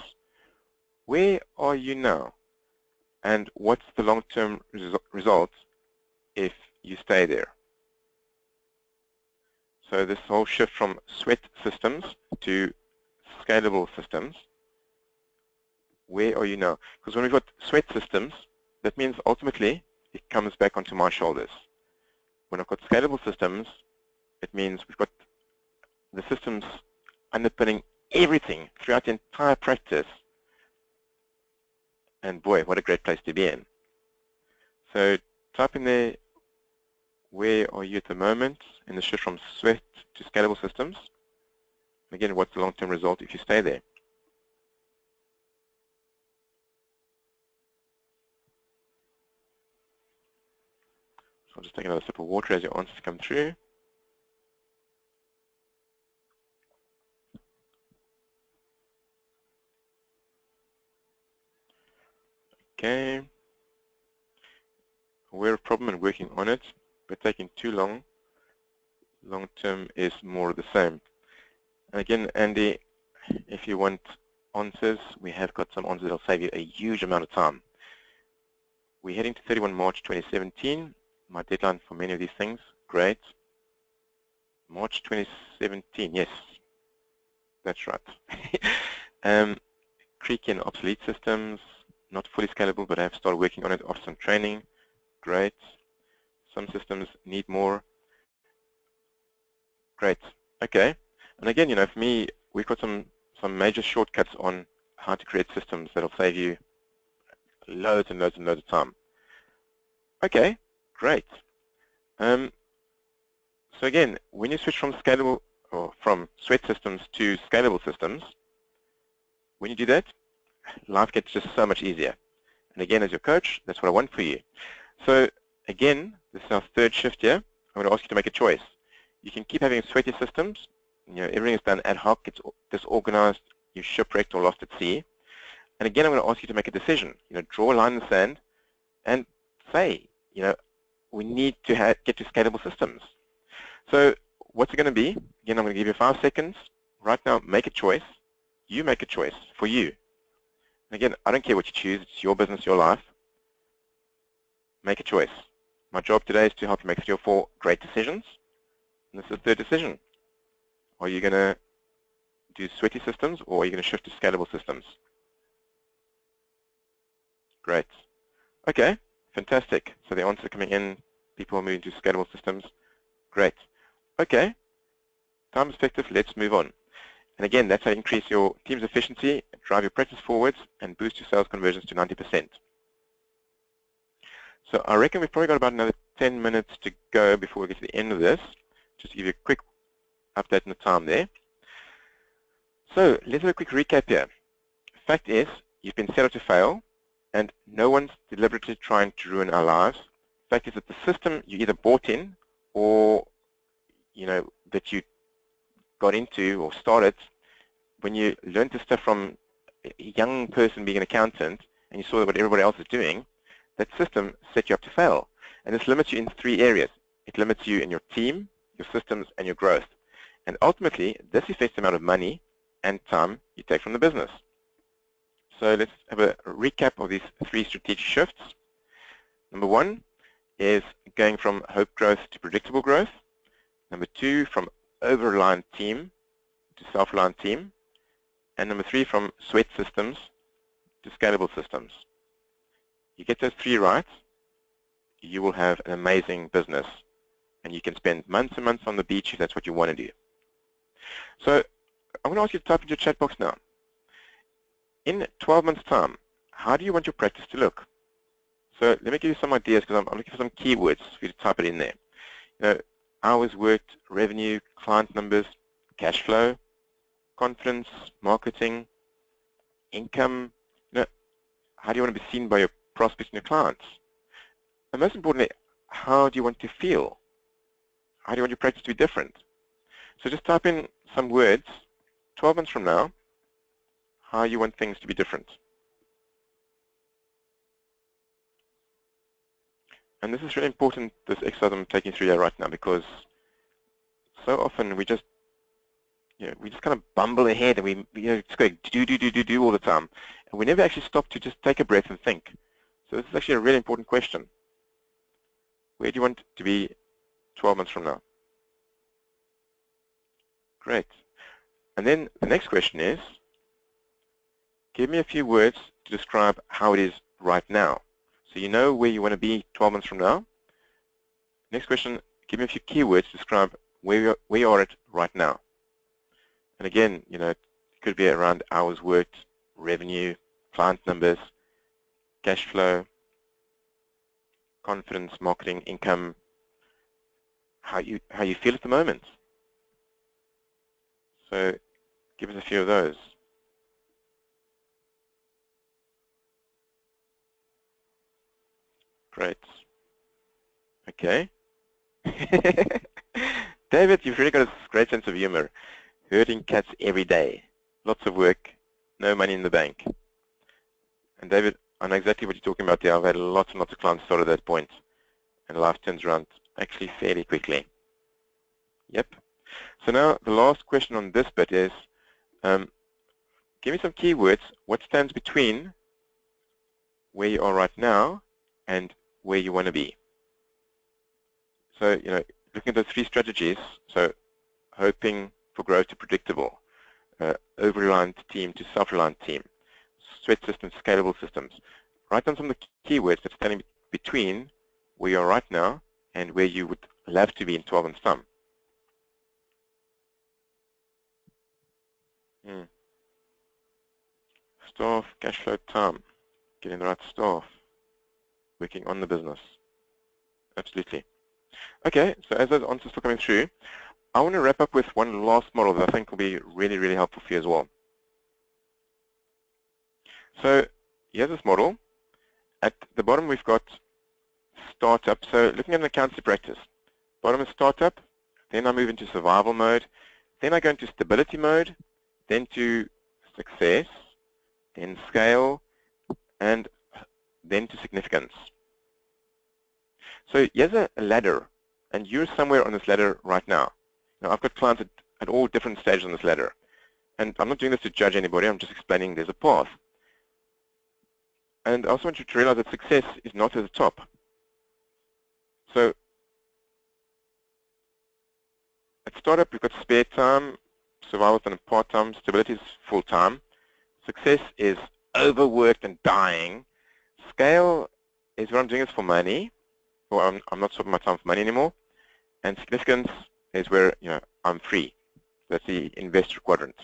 Where are you now? And what's the long-term result if you stay there? So this whole shift from sweat systems to scalable systems, where are you now? Because when we've got sweat systems, that means ultimately it comes back onto my shoulders. When I've got scalable systems, it means we've got the systems underpinning everything throughout the entire practice. And boy, what a great place to be in. So type in there, where are you at the moment in the shift from sweat to scalable systems? Again, what's the long-term result if you stay there? So I'll just take another sip of water as your answers come through. Okay. Aware of problem and working on it, but taking too long. Long-term is more of the same. And again, Andy, if you want answers, we have got some answers that will save you a huge amount of time. We're heading to 31 March 2017. My deadline for many of these things. Great. March 2017, yes, that's right. Creaky and obsolete systems, not fully scalable, but I have started working on it after some training. Great. Some systems need more. Great. Okay. And again, you know, for me, we've got some major shortcuts on how to create systems that'll save you loads and loads and loads of time. Okay, great. So again, when you switch from scalable or from sweat systems to scalable systems, when you do that, life gets just so much easier. And again, as your coach, that's what I want for you. So again, this is our third shift here. I'm going to ask you to make a choice. You can keep having sweaty systems. You know, everything is done ad hoc. It's disorganized. You're shipwrecked or lost at sea. And again, I'm going to ask you to make a decision. You know, draw a line in the sand and say, you know, we need to get to scalable systems. So what's it going to be? Again, I'm going to give you 5 seconds. Right now, make a choice. You make a choice for you. And again, I don't care what you choose. It's your business, your life. Make a choice. My job today is to help you make 3 or 4 great decisions. And this is the third decision. Are you going to do sweaty systems or are you going to shift to scalable systems? Great. Okay, fantastic. So the answers are coming in. People are moving to scalable systems. Great. Okay, time perspective, let's move on. And again, that's how you increase your team's efficiency, drive your practice forwards, and boost your sales conversions to 90%. So I reckon we've probably got about another 10 minutes to go before we get to the end of this, just to give you a quick update on the time there. So let's have a quick recap here. Fact is, you've been set up to fail, and no one's deliberately trying to ruin our lives. Fact is that the system you either bought in or you know that you got into or started when you learned this stuff from a young person being an accountant and you saw what everybody else is doing, that system set you up to fail. And this limits you in 3 areas. It limits you in your team, your systems, and your growth. And ultimately, this affects the amount of money and time you take from the business. So let's have a recap of these 3 strategic shifts. Number 1 is going from hope growth to predictable growth. Number 2, from over-reliant team to self-reliant team. And number 3, from sweat systems to scalable systems. You get those 3 right, you will have an amazing business. And you can spend months and months on the beach if that's what you want to do. So I'm going to ask you to type into your chat box now. In 12 months' time, how do you want your practice to look? So let me give you some ideas because I'm looking for some keywords for you to type it in there. You know, hours worked, revenue, client numbers, cash flow, confidence, marketing, income. You know, how do you want to be seen by your prospects and your clients? And most importantly, how do you want to feel? How do you want your practice to be different? So just type in some words, 12 months from now, how you want things to be different. And this is really important, this exercise I'm taking through here right now, because so often we just, we just kind of bumble ahead and we just go do all the time. And we never actually stop to just take a breath and think. So this is actually a really important question. Where do you want to be 12 months from now? Great. And then the next question is, give me a few words to describe how it is right now. So you know where you want to be 12 months from now. Next question, give me a few keywords to describe where you are at right now. And again, it could be around hours worked, revenue, client numbers, cash flow, confidence, marketing, income, how you feel at the moment. So Give us a few of those. Great. Okay. David, you've really got a great sense of humor. Herding cats every day. Lots of work, no money in the bank. And David, I know exactly what you're talking about there. I've had lots and lots of clients start at that point, and life turns around actually fairly quickly. Yep. So now the last question on this bit is, give me some keywords. What stands between where you are right now and where you want to be? So, looking at those three strategies, so hoping for growth to predictable, over-reliant team to self-reliant team, sweat systems, scalable systems. Write down some of the keywords that stand between where you are right now and where you would love to be in 12 months' time. Staff, cash flow, time, getting the right staff, working on the business. Absolutely. Okay, so as those answers are coming through, I want to wrap up with one last model that I think will be really, really helpful for you as well. So here's this model. At the bottom, we've got startup. So looking at an accountancy practice, bottom is startup, then I move into survival mode, then I go into stability mode, then to success, then scale, and then to significance. So here's a ladder, and you're somewhere on this ladder right now. Now, I've got clients at all different stages on this ladder. And I'm not doing this to judge anybody, I'm just explaining there's a path. And I also want you to realize that success is not at the top. So at startup, we've got spare time, survival is part-time, stability is full-time. Success is overworked and dying. Scale is what I'm doing this for money, or I'm not swapping my time for money anymore. And significance is where I'm free. That's the investor quadrant.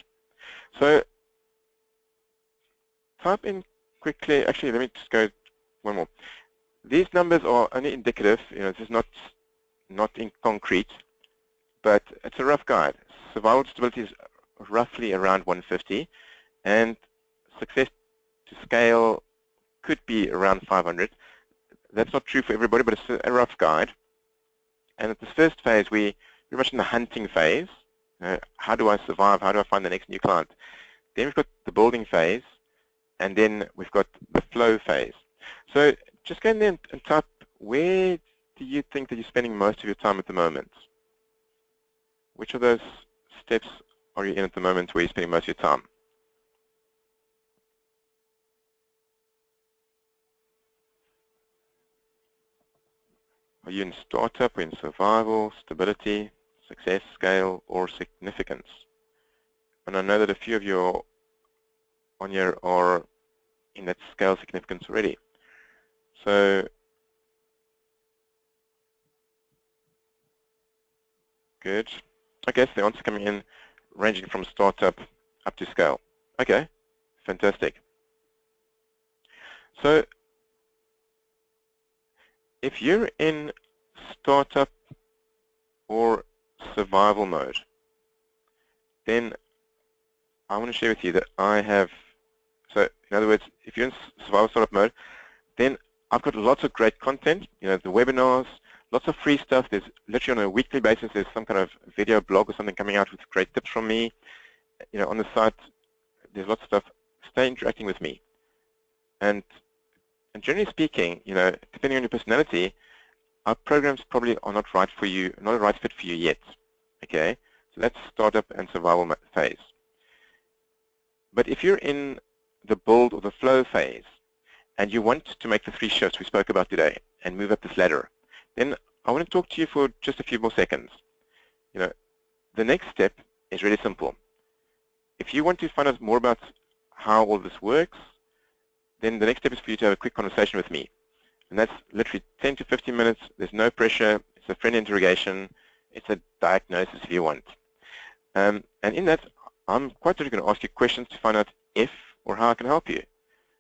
So type in quickly. Actually, let me just go one more. These numbers are only indicative. This is not in concrete, but it's a rough guide. Survival stability is roughly around 150, and success to scale could be around 500. That's not true for everybody, but it's a rough guide. And at this first phase, we're very much in the hunting phase. How do I survive? How do I find the next new client? Then we've got the building phase, and then we've got the flow phase. So just go in there and type, where do you think that you're spending most of your time at the moment? Which of those steps are you in at the moment where you're spending most of your time? Are you in startup, or in survival, stability, success, scale, or significance? And I know that a few of you on here are in that scale significance already. So good. Okay, so the answer coming in ranging from startup up to scale. Okay, fantastic. So if you're in startup or survival mode, then I want to share with you that I have, so in other words, if you're in survival startup mode, then I've got lots of great content, the webinars, lots of free stuff. There's literally on a weekly basis, there's some kind of video blog or something coming out with great tips from me. On the site, there's lots of stuff. Stay interacting with me. And generally speaking, depending on your personality, our programs probably are not right for you, not a right fit for you yet. Okay, so that's startup and survival phase. But if you're in the build or the flow phase, and you want to make the 3 shifts we spoke about today and move up this ladder, then I want to talk to you for just a few more seconds. The next step is really simple. If you want to find out more about how all this works, then the next step is for you to have a quick conversation with me. And that's literally 10 to 15 minutes. There's no pressure. It's a friendly interrogation. It's a diagnosis if you want. And in that, I'm quite literally going to ask you questions to find out if or how I can help you.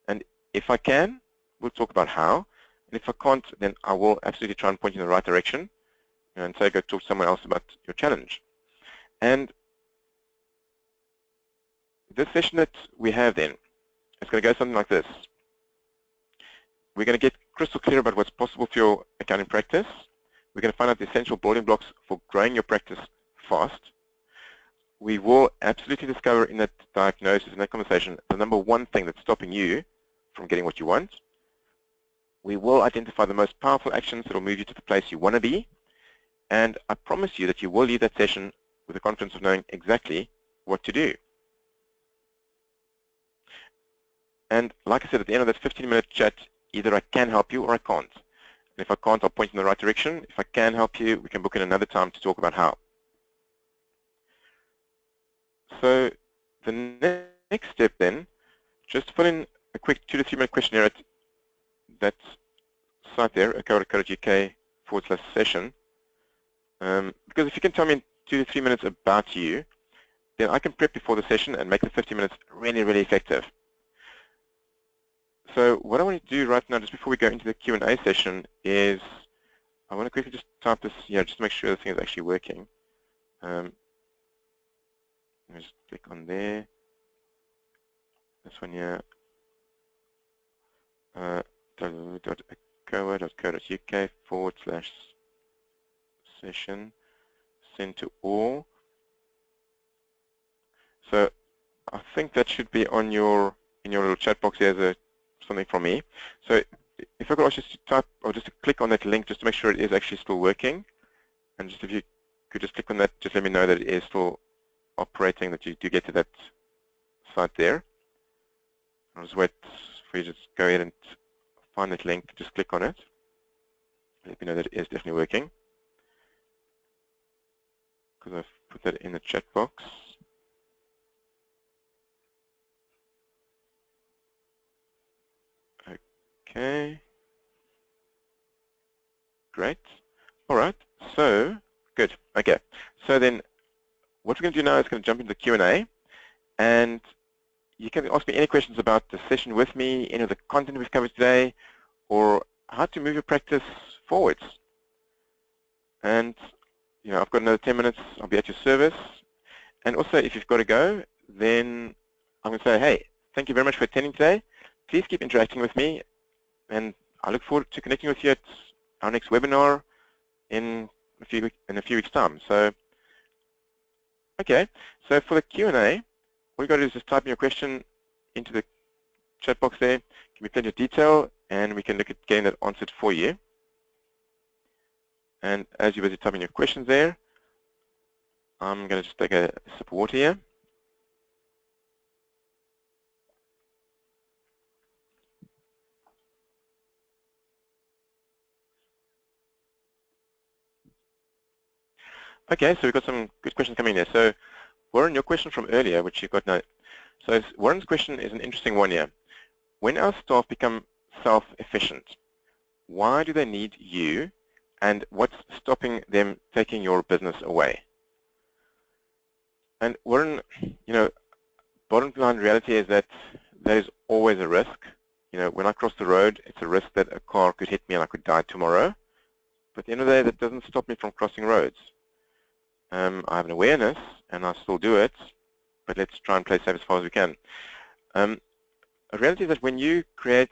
And if I can, we'll talk about how. And if I can't, then I will absolutely try and point you in the right direction and say go talk to someone else about your challenge. And this session that we have then, it's going to go something like this. We're going to get crystal clear about what's possible for your accounting practice. We're going to find out the essential building blocks for growing your practice fast. We will absolutely discover in that diagnosis, in that conversation, the number one thing that's stopping you from getting what you want. We will identify the most powerful actions that will move you to the place you want to be. And I promise you that you will leave that session with the confidence of knowing exactly what to do. And like I said, at the end of that 15-minute chat, either I can help you or I can't. And if I can't, I'll point you in the right direction. If I can help you, we can book in another time to talk about how. So the next step then, just fill in a quick 2 to 3 minute questionnaire at that site there, akoa.co.uk/session. Because if you can tell me in 2 to 3 minutes about you, then I can prep before the session and make the 50 minutes really, really effective. So what I want to do right now, just before we go into the Q&A session, is I want to quickly just type this here, just to make sure the thing is actually working. Let me just click on there. This one here. www.akoa.co.uk/session. Send to all. So I think that should be on your in your little chat box here as something from me. So if I could ask you to type or just to click on that link just to make sure it is actually still working, and just if you could just click on that, just let me know that it is still operating, that you do get to that site there. I'll just wait for you to just go ahead and find that link, just click on it. Let me know that it is definitely working, because I've put that in the chat box. Okay. Great. All right. So, good. Okay. So then what we're going to do now is going to jump into the Q&A, and you can ask me any questions about the session with me, any of the content we've covered today, or how to move your practice forwards. And, you know, I've got another 10 minutes. I'll be at your service. And also, if you've got to go, then I'm going to say, hey, thank you very much for attending today. Please keep interacting with me, and I look forward to connecting with you at our next webinar in a few weeks' time. So, okay. So for the Q&A, all you got to do is just type in your question into the chat box there. Give me plenty of detail, and we can look at getting that answered for you. And as you're busy typing your questions there, I'm going to just take a sip of water here. Okay, so we've got some good questions coming in there. So, Warren, your question from earlier, which you got now. So, Warren's question is an interesting one here. When our staff become self-efficient, why do they need you, and what's stopping them taking your business away? And Warren, you know, bottom line reality is that there is always a risk. You know, when I cross the road, it's a risk that a car could hit me and I could die tomorrow. But at the end of the day, that doesn't stop me from crossing roads. I have an awareness, and I still do it, but let's try and play safe as far as we can. A reality is that when you've got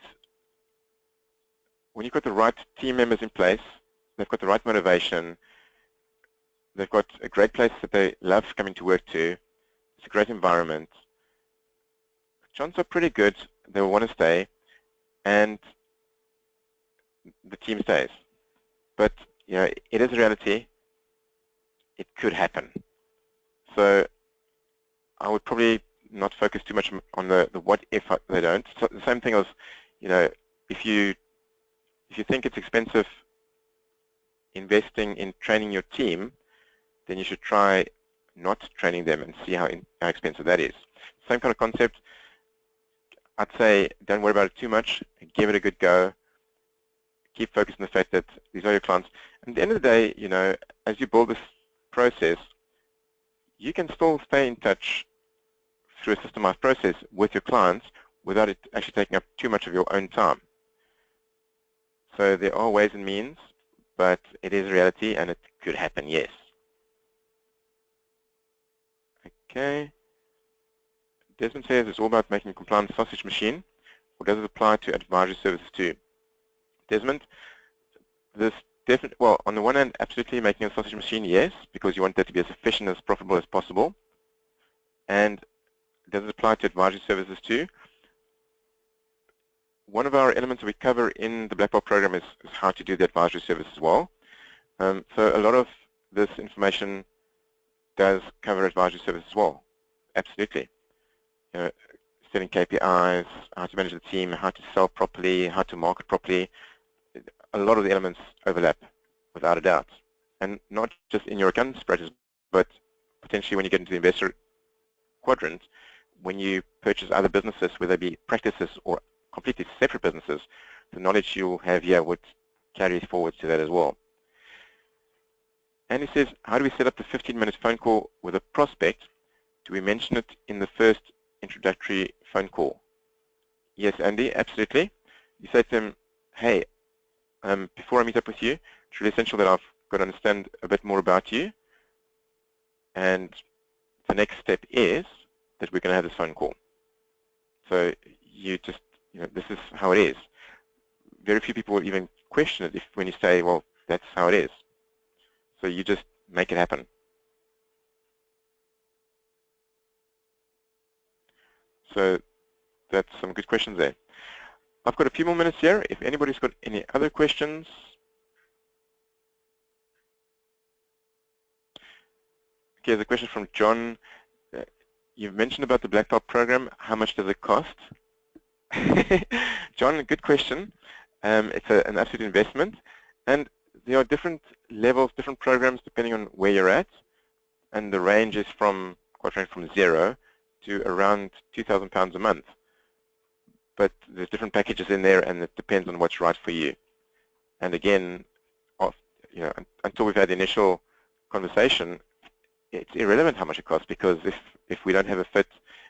the right team members in place, they've got the right motivation, they've got a great place that they love coming to work to, it's a great environment, chances are pretty good they will want to stay, and the team stays. But, you know, it is a reality. It could happen. So I would probably not focus too much on the what if they don't. So the same thing as, you know, if you think it's expensive investing in training your team, then you should try not training them and see how expensive that is. Same kind of concept. I'd say don't worry about it too much. Give it a good go. Keep focused on the fact that these are your clients. And at the end of the day, you know, as you build this process, you can still stay in touch through a systemized process with your clients without it actually taking up too much of your own time. So there are ways and means, but it is a reality and it could happen, yes. Okay. Desmond says it's all about making a compliant sausage machine, or does it apply to advisory services too? Desmond, this definitely, well, on the one hand, absolutely making a sausage machine, yes, because you want that to be as efficient as profitable as possible. And does it apply to advisory services too? One of our elements that we cover in the Black Belt program is how to do the advisory service as well. So a lot of this information does cover advisory service as well. Absolutely. Setting KPIs, how to manage the team, how to sell properly, how to market properly. A lot of the elements overlap, without a doubt. And not just in your accountant's practice, but potentially when you get into the investor quadrant, when you purchase other businesses, whether they be practices or completely separate businesses, the knowledge you have here would carry forward to that as well. And he says, how do we set up the 15-minute phone call with a prospect? Do we mention it in the first introductory phone call? Yes, Andy, absolutely. You say to him, hey, before I meet up with you, it's really essential that I've got to understand a bit more about you. And the next step is that we're going to have this phone call. So you just, this is how it is. Very few people will even question it when you say, well, that's how it is. So you just make it happen. So that's some good questions there. I've got a few more minutes here. If anybody's got any other questions. Okay, there's a question from John. You've mentioned about the Black Belt program. How much does it cost? John, good question. It's an absolute investment. And there are different levels, different programs depending on where you're at. And the range is from, quite frankly, from 0 to around £2,000 a month. But there's different packages in there, and it depends on what's right for you. And again, until we've had the initial conversation, it's irrelevant how much it costs, because if we don't have a fit,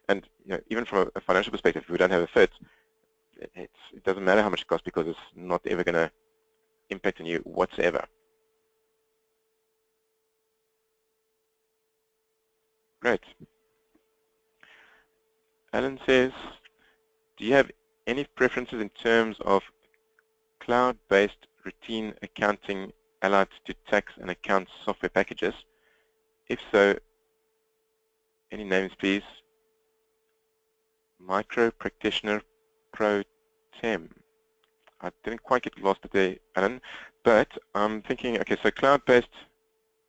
and even from a financial perspective, if we don't have a fit, it doesn't matter how much it costs, because it's not ever going to impact on you whatsoever. Great. Alan says, do you have any preferences in terms of cloud-based routine accounting allied to tax and accounts software packages? If so, any names, please? Micro Practitioner Pro Tem. I didn't quite get lost there, Alan, but I'm thinking, okay, so cloud-based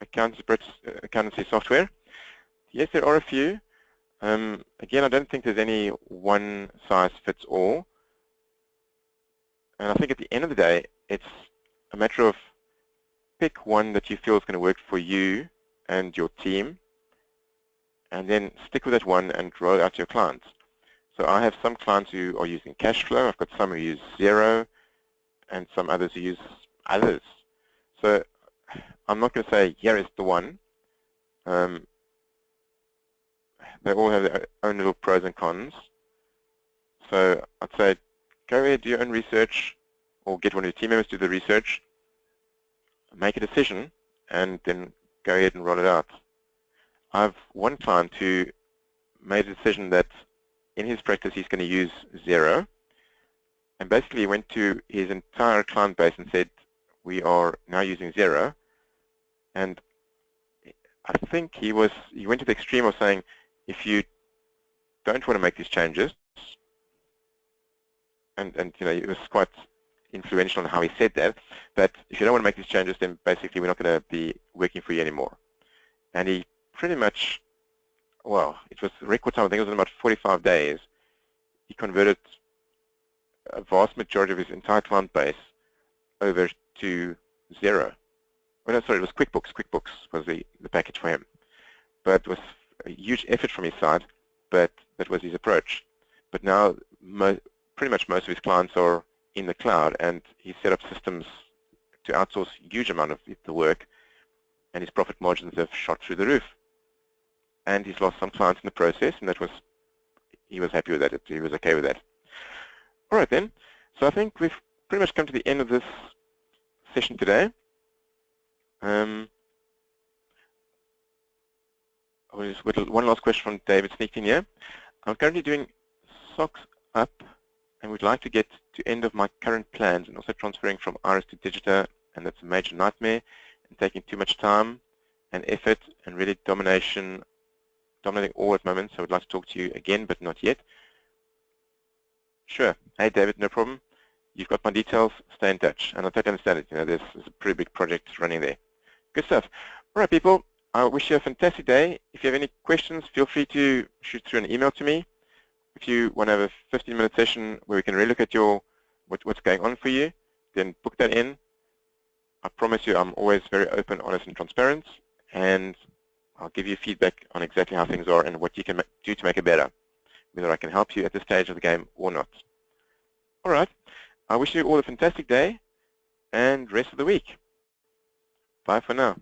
accountancy software. Yes, there are a few. Again, I don't think there's any one size fits all. And I think at the end of the day, it's a matter of pick one that you feel is going to work for you and your team, and then stick with that one and roll it out to your clients. So I have some clients who are using Cashflow. I've got some who use Xero, and some others who use others. So I'm not going to say here is the one. They all have their own little pros and cons. So I'd say go ahead, do your own research, or get one of your team members to do the research, make a decision, and then go ahead and roll it out. I have one client who made a decision that in his practice he's going to use Xero, and basically he went to his entire client base and said, we are now using Xero. And I think he went to the extreme of saying, if you don't want to make these changes, and it was quite influential on how he said that, but if you don't want to make these changes, then basically we're not going to be working for you anymore. And he pretty much, well, it was record time, I think it was in about 45 days, he converted a vast majority of his entire client base over to Xero. Oh, no, sorry, it was QuickBooks. QuickBooks was the package for him. But it was a huge effort from his side, but that was his approach. But now pretty much most of his clients are in the cloud, and he set up systems to outsource a huge amount of the work, and his profit margins have shot through the roof. And he's lost some clients in the process, and he was happy with that. He was okay with that. All right then. So I think we've pretty much come to the end of this session today. One last question from David sneaked in here. I'm currently doing socks up and would like to get to end of my current plans and also transferring from Iris to Digita, and that's a major nightmare and taking too much time and effort and really dominating all at the moment. So I would like to talk to you again, but not yet. Sure. Hey, David, no problem. You've got my details. Stay in touch. And I totally understand it. You know, there's a pretty big project running there. Good stuff. All right, people. I wish you a fantastic day. If you have any questions, feel free to shoot through an email to me. If you want to have a 15-minute session where we can really look at what's going on for you, then book that in. I promise you I'm always very open, honest, and transparent, and I'll give you feedback on exactly how things are and what you can do to make it better, whether I can help you at this stage of the game or not. All right. I wish you all a fantastic day and rest of the week. Bye for now.